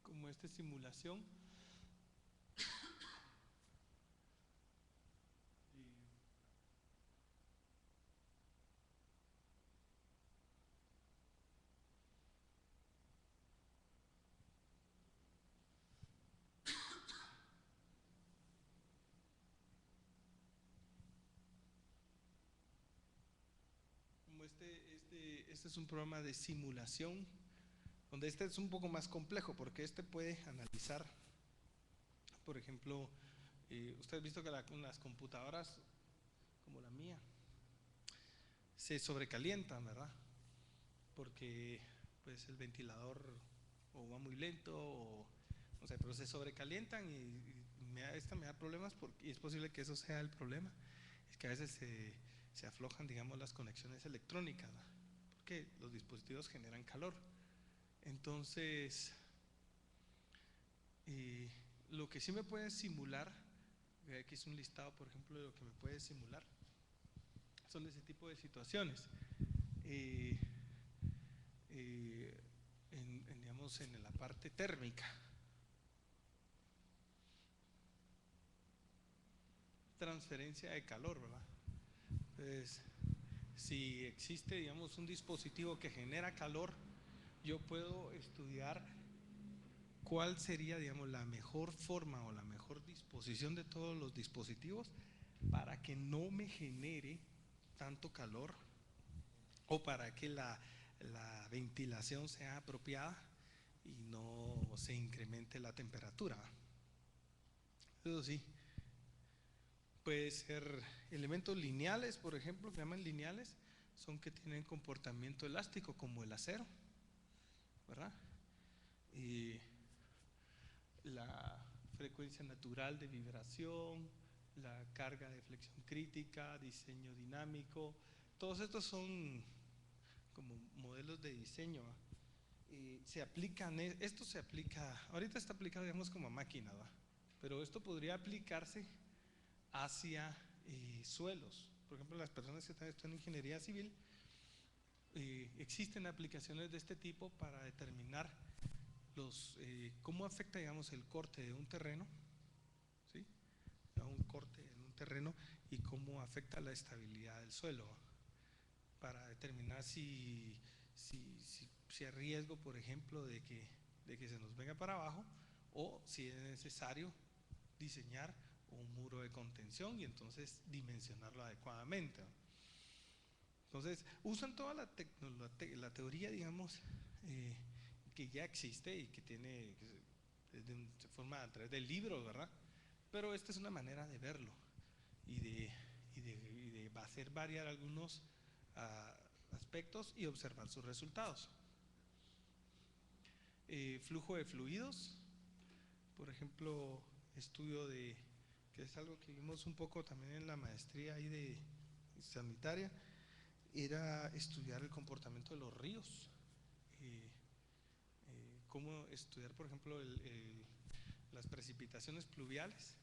B: Como esta simulación. Como este es un programa de simulación, donde este es un poco más complejo, porque este puede analizar, por ejemplo, usted ha visto que las computadoras, como la mía, se sobrecalientan, ¿verdad? Porque pues el ventilador o va muy lento o no sé, pero se sobrecalientan y esta me da problemas porque, y es posible que eso sea el problema, es que a veces se aflojan, digamos, las conexiones electrónicas, ¿verdad? Porque los dispositivos generan calor. Entonces, lo que sí me puede simular, aquí es un listado, por ejemplo, de lo que me puede simular, son ese tipo de situaciones. Digamos, en la parte térmica. Transferencia de calor, ¿verdad? Entonces, si existe, digamos, un dispositivo que genera calor, yo puedo estudiar cuál sería, digamos, la mejor forma o la mejor disposición de todos los dispositivos para que no me genere tanto calor o para que la ventilación sea apropiada y no se incremente la temperatura. Eso sí, puede ser elementos lineales, por ejemplo, que llaman lineales, son que tienen comportamiento elástico como el acero, ¿verdad? Y la frecuencia natural de vibración, la carga de flexión crítica, diseño dinámico, todos estos son como modelos de diseño. Se aplican, esto se aplica, ahorita está aplicado, digamos, como a máquina, ¿va? Pero esto podría aplicarse hacia suelos. Por ejemplo, las personas que están estudiando ingeniería civil, existen aplicaciones de este tipo para determinar cómo afecta, digamos, el corte de un terreno, ¿sí? Un corte en un terreno y cómo afecta la estabilidad del suelo, para determinar si hay riesgo, por ejemplo, de que se nos venga para abajo, o si es necesario diseñar un muro de contención y entonces dimensionarlo adecuadamente. Entonces usan toda la teoría, digamos, que ya existe y que tiene, se forma a través de libros, ¿verdad? Pero esta es una manera de verlo y de hacer variar algunos aspectos y observar sus resultados. Flujo de fluidos, por ejemplo, estudio que es algo que vimos un poco también en la maestría ahí de sanitaria, era estudiar el comportamiento de los ríos, cómo estudiar, por ejemplo, las precipitaciones pluviales,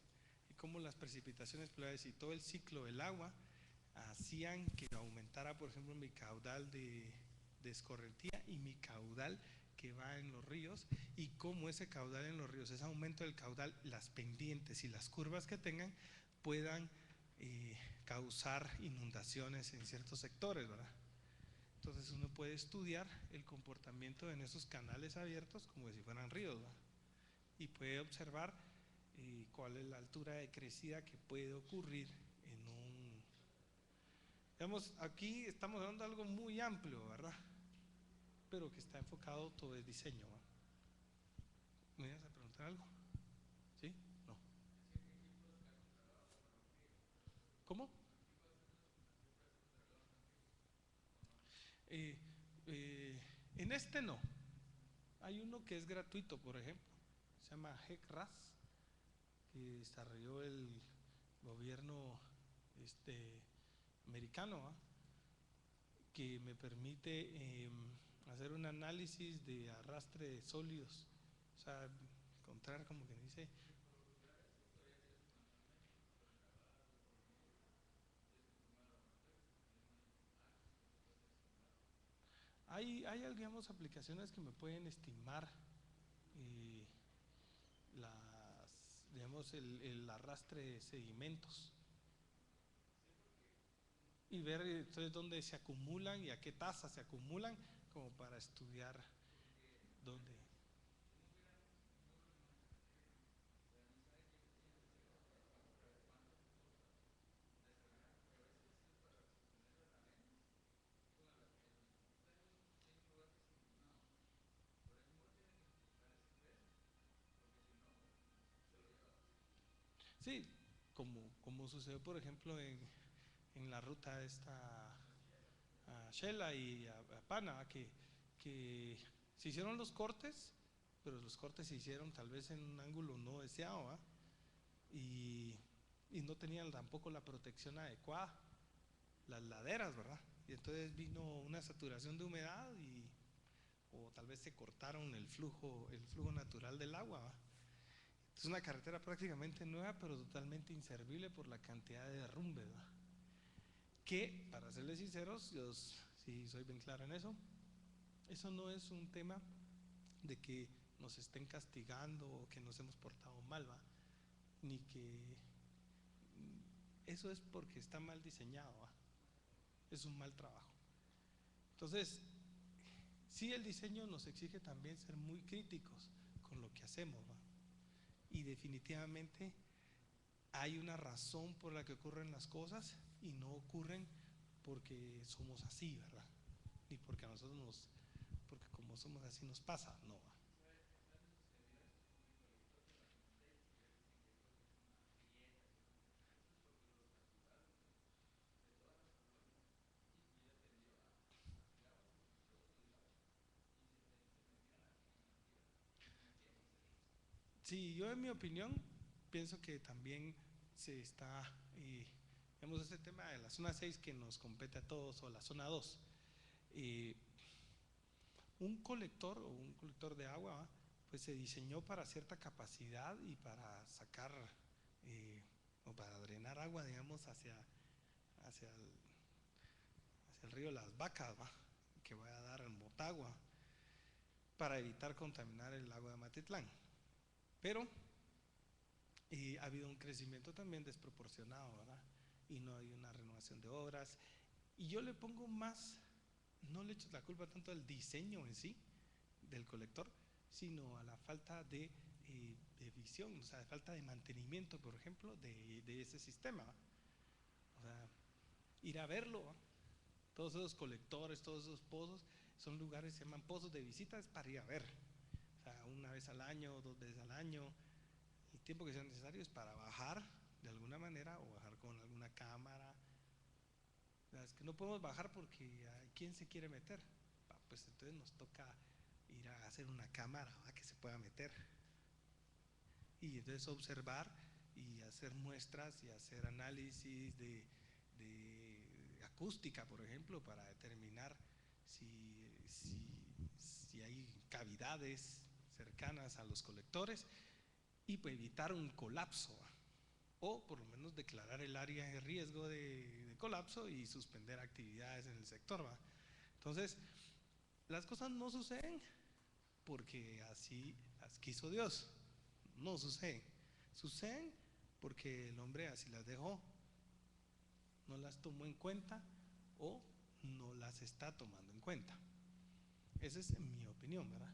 B: y cómo las precipitaciones pluviales y todo el ciclo del agua hacían que aumentara, por ejemplo, mi caudal de escorrentía y mi caudal que va en los ríos, y cómo ese caudal en los ríos, ese aumento del caudal, las pendientes y las curvas que tengan puedan causar inundaciones en ciertos sectores, ¿verdad? Entonces uno puede estudiar el comportamiento en esos canales abiertos como si fueran ríos, ¿verdad? Y puede observar cuál es la altura de crecida que puede ocurrir en un... Digamos, aquí estamos hablando de algo muy amplio, ¿verdad? Pero que está enfocado todo el diseño, ¿va? ¿Me ibas a preguntar algo? ¿Sí? No. ¿Cómo? Eh, eh, en este no. Hay uno que es gratuito, por ejemplo. Se llama HEC-RAS, que desarrolló el gobierno americano, ¿va? Que me permite hacer un análisis de arrastre de sólidos. O sea, encontrar como que dice... Hay digamos, aplicaciones que me pueden estimar eh, digamos, el arrastre de sedimentos y ver entonces dónde se acumulan y a qué tasa se acumulan, como para estudiar dónde. Sí, como sucedió por ejemplo en la ruta esta a Shela y a Pana, que se hicieron los cortes, pero los cortes se hicieron tal vez en un ángulo no deseado, ¿va? y, y no tenían tampoco la protección adecuada, las laderas, ¿verdad? Y entonces vino una saturación de humedad o tal vez se cortaron el flujo natural del agua, ¿va? Es una carretera prácticamente nueva, pero totalmente inservible por la cantidad de derrumbes, ¿va? Que, para serles sinceros, yo sí soy bien claro en eso no es un tema de que nos estén castigando o que nos hemos portado mal, ¿va? Ni que eso es porque está mal diseñado, ¿va? Es un mal trabajo. Entonces, sí, el diseño nos exige también ser muy críticos con lo que hacemos, ¿va? Y definitivamente hay una razón por la que ocurren las cosas y no ocurren porque somos así, ¿verdad? Ni porque a nosotros porque como somos así nos pasa, no. Sí, yo en mi opinión pienso que también se está, digamos, este tema de la zona 6 que nos compete a todos o la zona 2. eh, un colector de agua, ¿va? Pues se diseñó para cierta capacidad y para sacar eh, o para drenar agua, digamos, hacia el río Las Vacas, ¿va? Que vaya a dar en Motagua, para evitar contaminar el agua de Matitlán. Pero ha habido un crecimiento también desproporcionado, ¿verdad? Y no hay una renovación de obras. Y yo le pongo más, no le echo la culpa tanto al diseño en sí del colector, sino a la falta de visión, o sea, de falta de mantenimiento, por ejemplo, de ese sistema. O sea, ir a verlo, ¿va? Todos esos colectores, todos esos pozos, son lugares que se llaman pozos de visitas para ir a ver. O sea, una vez al año, dos veces al año, el tiempo que sea necesario es para bajar de alguna manera o bajar con alguna cámara. O sea, es que no podemos bajar porque ¿quién se quiere meter? Pues entonces nos toca ir a hacer una cámara, ¿va? Que se pueda meter y entonces observar y hacer muestras y hacer análisis de acústica, por ejemplo, para determinar si hay cavidades cercanas a los colectores y pues evitar un colapso, ¿va? O por lo menos declarar el área de riesgo de colapso y suspender actividades en el sector, ¿va? Entonces, las cosas no suceden porque así las quiso Dios, no suceden. Suceden porque el hombre así las dejó, no las tomó en cuenta o no las está tomando en cuenta. Esa es mi opinión, ¿verdad?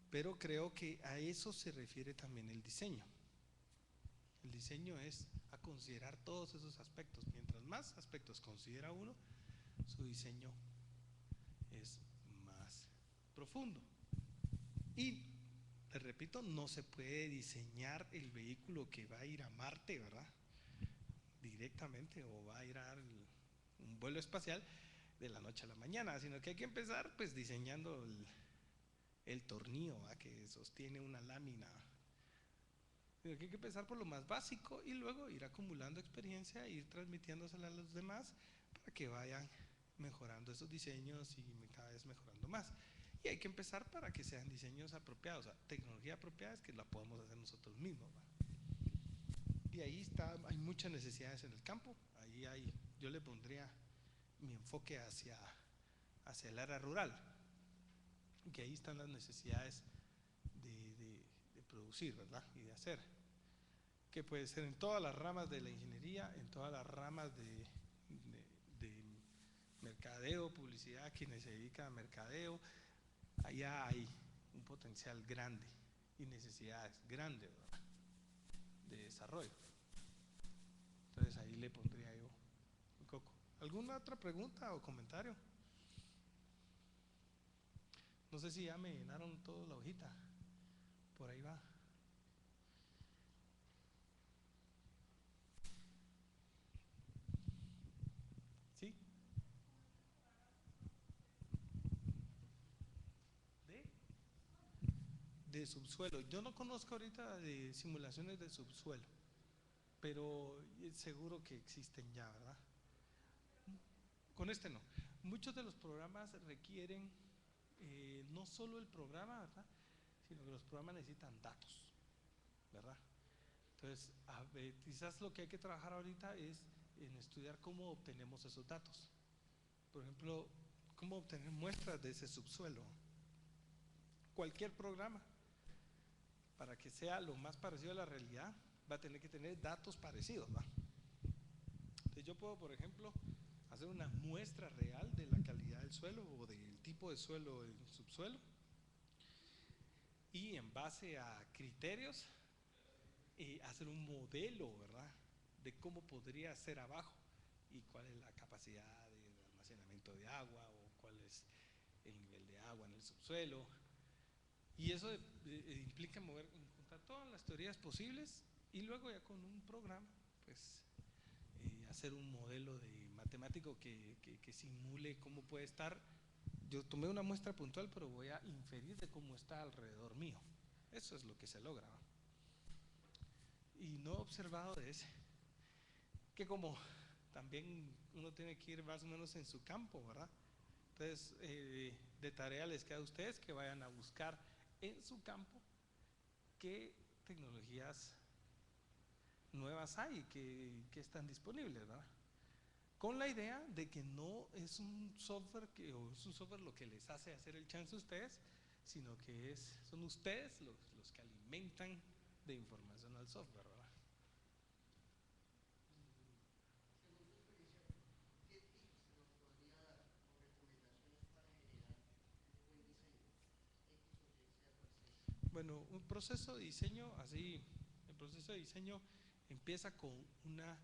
B: Pero creo que a eso se refiere también el diseño. El diseño es a considerar todos esos aspectos. Mientras más aspectos considera uno, su diseño es más profundo. Y, les repito, no se puede diseñar el vehículo que va a ir a Marte, ¿verdad? Directamente, o va a ir a dar un vuelo espacial de la noche a la mañana, sino que hay que empezar pues diseñando el tornillo, ¿verdad?, que sostiene una lámina. Sino que hay que empezar por lo más básico y luego ir acumulando experiencia e ir transmitiéndosela a los demás para que vayan mejorando esos diseños y cada vez mejorando más. Y hay que empezar para que sean diseños apropiados, o sea, tecnología apropiada es que la podamos hacer nosotros mismos, ¿va? Y ahí está, hay muchas necesidades en el campo. Ahí yo le pondría mi enfoque hacia el área rural, que ahí están las necesidades de producir, ¿verdad? Y de hacer, que puede ser en todas las ramas de la ingeniería, en todas las ramas de mercadeo, publicidad, quienes se dedican a mercadeo. Allá hay un potencial grande y necesidades grandes, ¿verdad?, de desarrollo. Entonces ahí le pondría yo un coco. ¿Alguna otra pregunta o comentario? No sé si ya me llenaron toda la hojita. Por ahí va. ¿Sí? De subsuelo. Yo no conozco ahorita de simulaciones de subsuelo, pero seguro que existen ya, ¿verdad? Con este no. Muchos de los programas requieren no solo el programa, ¿verdad?, sino que los programas necesitan datos, ¿verdad? Entonces, quizás lo que hay que trabajar ahorita es en estudiar cómo obtenemos esos datos. Por ejemplo, cómo obtener muestras de ese subsuelo. Cualquier programa, para que sea lo más parecido a la realidad, va a tener que tener datos parecidos, ¿va? Entonces yo puedo, por ejemplo, hacer una muestra real de la calidad del suelo o del tipo de suelo en subsuelo, y en base a criterios hacer un modelo, ¿verdad?, de cómo podría ser abajo y cuál es la capacidad de almacenamiento de agua o cuál es el nivel de agua en el subsuelo. Y eso implica juntar todas las teorías posibles y luego ya con un programa, pues hacer un modelo de matemático que simule cómo puede estar. Yo tomé una muestra puntual, pero voy a inferir de cómo está alrededor mío. Eso es lo que se logra, ¿no? Y no he observado de ese, que como también uno tiene que ir más o menos en su campo, ¿verdad? Entonces, de tarea les queda a ustedes que vayan a buscar en su campo qué tecnologías nuevas hay, que están disponibles, ¿verdad? Con la idea de que no es un software o es un software lo que les hace hacer el chance a ustedes, sino que son ustedes los que alimentan de información al software, ¿verdad? Bueno, un proceso de diseño así, el proceso de diseño empieza con una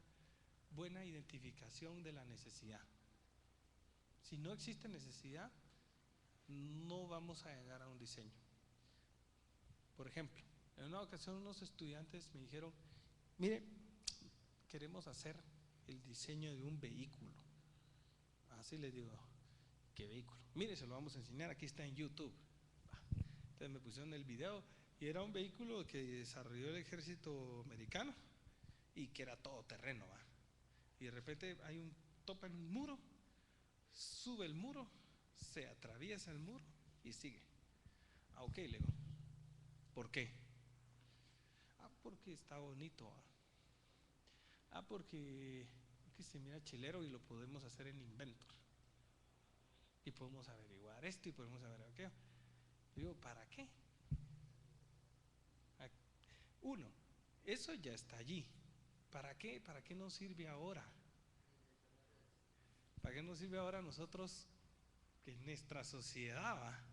B: buena identificación de la necesidad. Si no existe necesidad, no vamos a llegar a un diseño. Por ejemplo, en una ocasión unos estudiantes me dijeron, mire, queremos hacer el diseño de un vehículo. Así les digo, ¿qué vehículo? Mire, se lo vamos a enseñar, aquí está en YouTube. Entonces me pusieron el video y era un vehículo que desarrolló el ejército americano y que era todo terreno, ¿va? Y de repente hay un topa en un muro, sube el muro, se atraviesa el muro y sigue. Ah, ok, le digo, ¿por qué? Ah, porque está bonito, ¿va? Ah, porque se mira chilero y lo podemos hacer en Inventor. Y podemos averiguar esto y podemos averiguar aquello. Digo, ¿para qué? Uno, eso ya está allí. ¿Para qué? ¿Para qué nos sirve ahora? ¿Para qué nos sirve ahora a nosotros, que en nuestra sociedad, a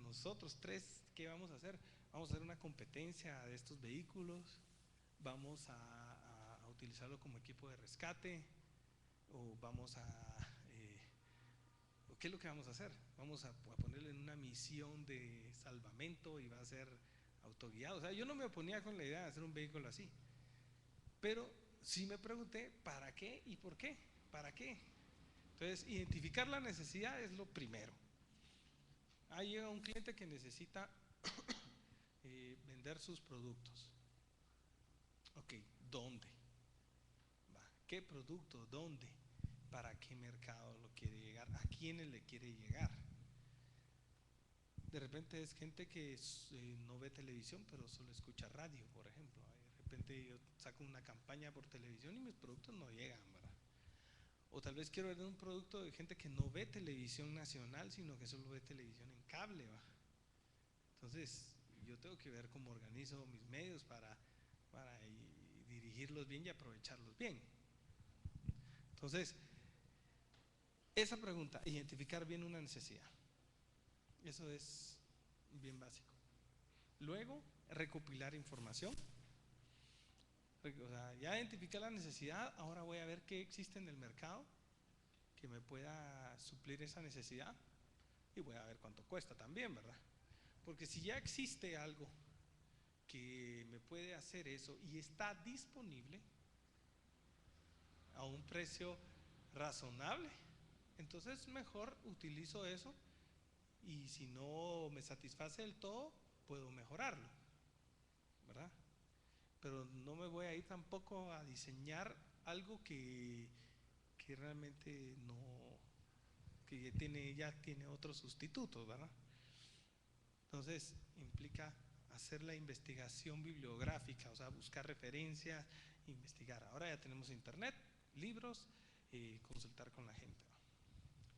B: nosotros tres, qué vamos a hacer? Vamos a hacer una competencia de estos vehículos, vamos a utilizarlo como equipo de rescate, o vamos o ¿qué es lo que vamos a hacer? Vamos a ponerle en una misión de salvamento y va a ser autoguiado. O sea, yo no me oponía con la idea de hacer un vehículo así, pero sí me pregunté ¿para qué y por qué? ¿Para qué? Entonces, identificar la necesidad es lo primero. Ahí llega un cliente que necesita vender sus productos. Ok, ¿dónde? Va. ¿Qué producto? ¿Dónde? ¿Para qué mercado lo quiere llegar? ¿A quiénes le quiere llegar? De repente es gente que no ve televisión, pero solo escucha radio, por ejemplo. De repente yo saco una campaña por televisión y mis productos no llegan, ¿verdad? O tal vez quiero vender un producto de gente que no ve televisión nacional, sino que solo ve televisión en cable, ¿va? Entonces, yo tengo que ver cómo organizo mis medios para dirigirlos bien y aprovecharlos bien. Entonces, esa pregunta, identificar bien una necesidad, eso es bien básico. Luego, recopilar información. O sea, ya identifiqué la necesidad, ahora voy a ver qué existe en el mercado que me pueda suplir esa necesidad y voy a ver cuánto cuesta también, ¿verdad? Porque si ya existe algo que me puede hacer eso y está disponible a un precio razonable, entonces mejor utilizo eso, y si no me satisface del todo, puedo mejorarlo, ¿verdad? Pero no me voy a ir tampoco a diseñar algo que realmente no, que ya tiene otros sustitutos, ¿verdad? Entonces implica hacer la investigación bibliográfica, o sea, buscar referencias, investigar. Ahora ya tenemos internet, libros, consultar con la gente.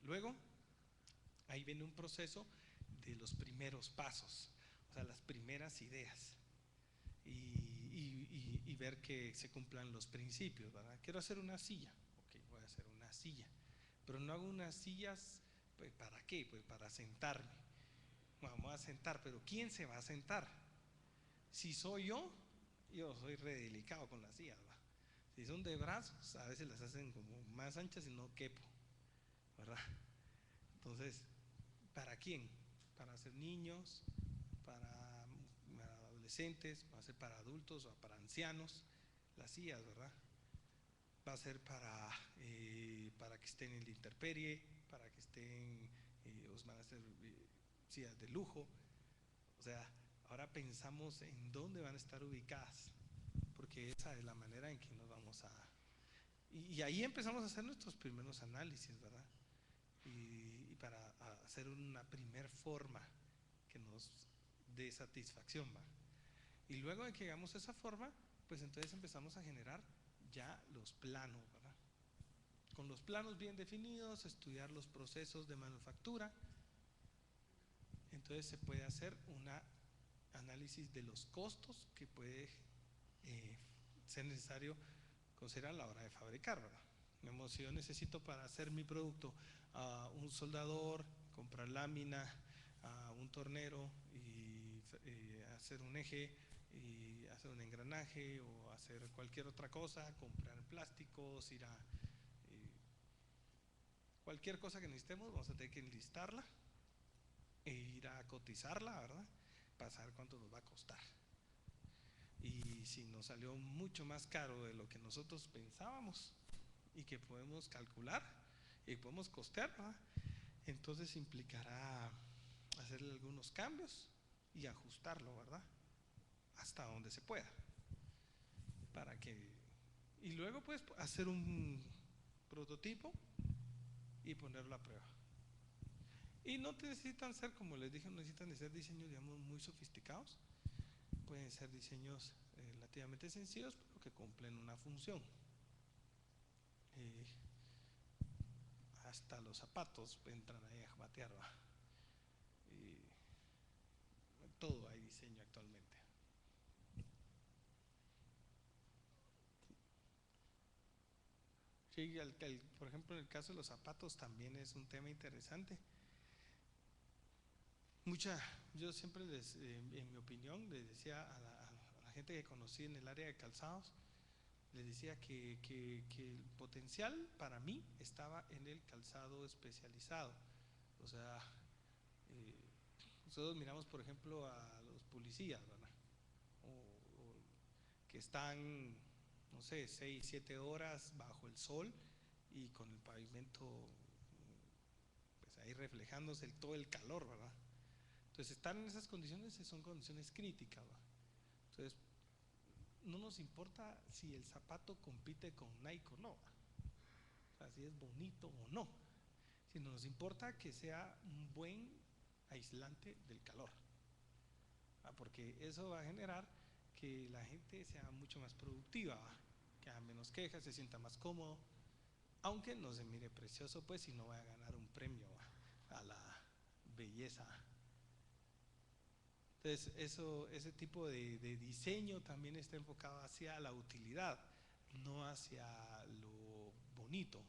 B: Luego, ahí viene un proceso de los primeros pasos, o sea, las primeras ideas, y ver que se cumplan los principios, ¿verdad? Quiero hacer una silla, ok, voy a hacer una silla, pero no hago unas sillas, pues, ¿para qué? Pues para sentarme. Vamos a sentar, pero ¿quién se va a sentar? Si soy yo soy re delicado con las sillas, ¿va? Si son de brazos, a veces las hacen como más anchas y no quepo, ¿verdad? Entonces, ¿para quién? Para hacer niños, para adolescentes, va a ser para adultos o para ancianos, las sillas, ¿verdad? Va a ser para que estén en la intemperie, para que estén, os van a ser sillas de lujo. O sea, ahora pensamos en dónde van a estar ubicadas, porque esa es la manera en que nos vamos a... Y ahí empezamos a hacer nuestros primeros análisis, ¿verdad? Y para hacer una primer forma que nos dé satisfacción, ¿va? Y luego de que hagamos esa forma, pues entonces empezamos a generar ya los planos, ¿verdad? Con los planos bien definidos, estudiar los procesos de manufactura, entonces se puede hacer un análisis de los costos que puede ser necesario considerar a la hora de fabricar, ¿verdad? Si yo necesito para hacer mi producto un soldador, comprar lámina, un tornero y hacer un eje y hacer un engranaje o hacer cualquier otra cosa, comprar plásticos, ir a cualquier cosa que necesitemos, vamos a tener que enlistarla e ir a cotizarla, ¿verdad? Para saber cuánto nos va a costar. Y si nos salió mucho más caro de lo que nosotros pensábamos y que podemos calcular y podemos costear, ¿verdad? Entonces implicará hacerle algunos cambios y ajustarlo, ¿verdad? Hasta donde se pueda. Para que, y luego pues hacer un prototipo y ponerlo a prueba. Y no necesitan ser, como les dije, no necesitan ser diseños, digamos, muy sofisticados. Pueden ser diseños relativamente sencillos, pero que cumplen una función. Hasta los zapatos entran ahí a batear, ¿va? Todo hay diseño actualmente. Sí, por ejemplo, en el caso de los zapatos también es un tema interesante. Yo siempre en mi opinión, les decía a la gente que conocí en el área de calzados, les decía que el potencial para mí estaba en el calzado especializado. O sea, eh, nosotros miramos, por ejemplo, a los policías, ¿verdad? O que están, no sé, 6, 7 horas bajo el sol y con el pavimento pues ahí reflejándose todo el calor, ¿verdad? Entonces, estar en esas condiciones son condiciones críticas, ¿verdad? Entonces, no nos importa si el zapato compite con Nike o no, o sea, si es bonito o no, sino nos importa que sea un buen aislante del calor, porque eso va a generar que la gente sea mucho más productiva, que haga menos quejas, se sienta más cómodo, aunque no se mire precioso, pues, si no va a ganar un premio a la belleza. Entonces, ese tipo de diseño también está enfocado hacia la utilidad, no hacia lo bonito,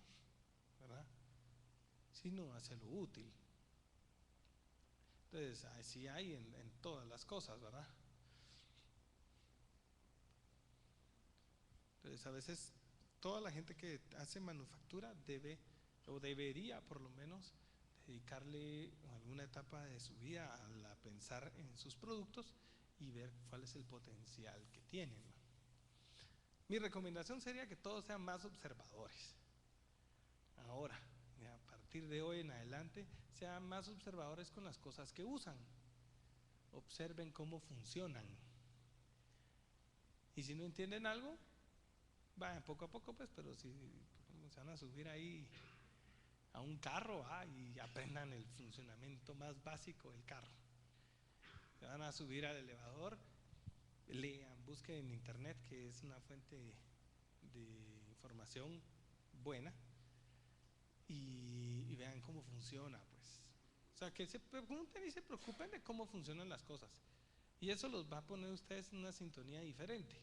B: ¿verdad? Sino hacia lo útil. Entonces, así hay en todas las cosas, ¿verdad? Entonces, a veces toda la gente que hace manufactura debe o debería por lo menos dedicarle alguna etapa de su vida a pensar en sus productos y ver cuál es el potencial que tienen. Mi recomendación sería que todos sean más observadores. Ahora, a partir de hoy en adelante, sean más observadores con las cosas que usan. Observen cómo funcionan. Y si no entienden algo, vayan poco a poco, pues, pero si se van a subir ahí a un carro y aprendan el funcionamiento más básico del carro. Se van a subir al elevador, lean, busquen en internet, que es una fuente de información buena, y vean cómo funciona, pues. O sea, que se pregunten y se preocupen de cómo funcionan las cosas. Y eso los va a poner ustedes en una sintonía diferente.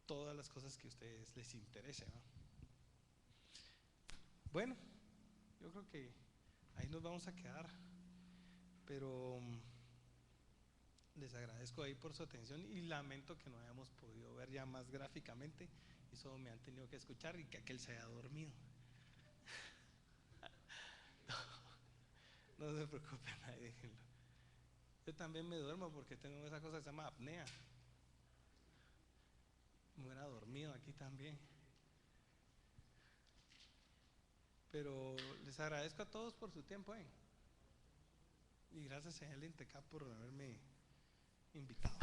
B: Todas las cosas que a ustedes les interesen, ¿no? Bueno, yo creo que ahí nos vamos a quedar, pero les agradezco ahí por su atención y lamento que no hayamos podido ver ya más gráficamente y solo me han tenido que escuchar y que aquel se haya dormido. No se preocupen, ahí déjenlo. Yo también me duermo porque tengo esa cosa que se llama apnea. Me hubiera dormido aquí también. Pero les agradezco a todos por su tiempo, y gracias a el INTECAP por haberme invitado.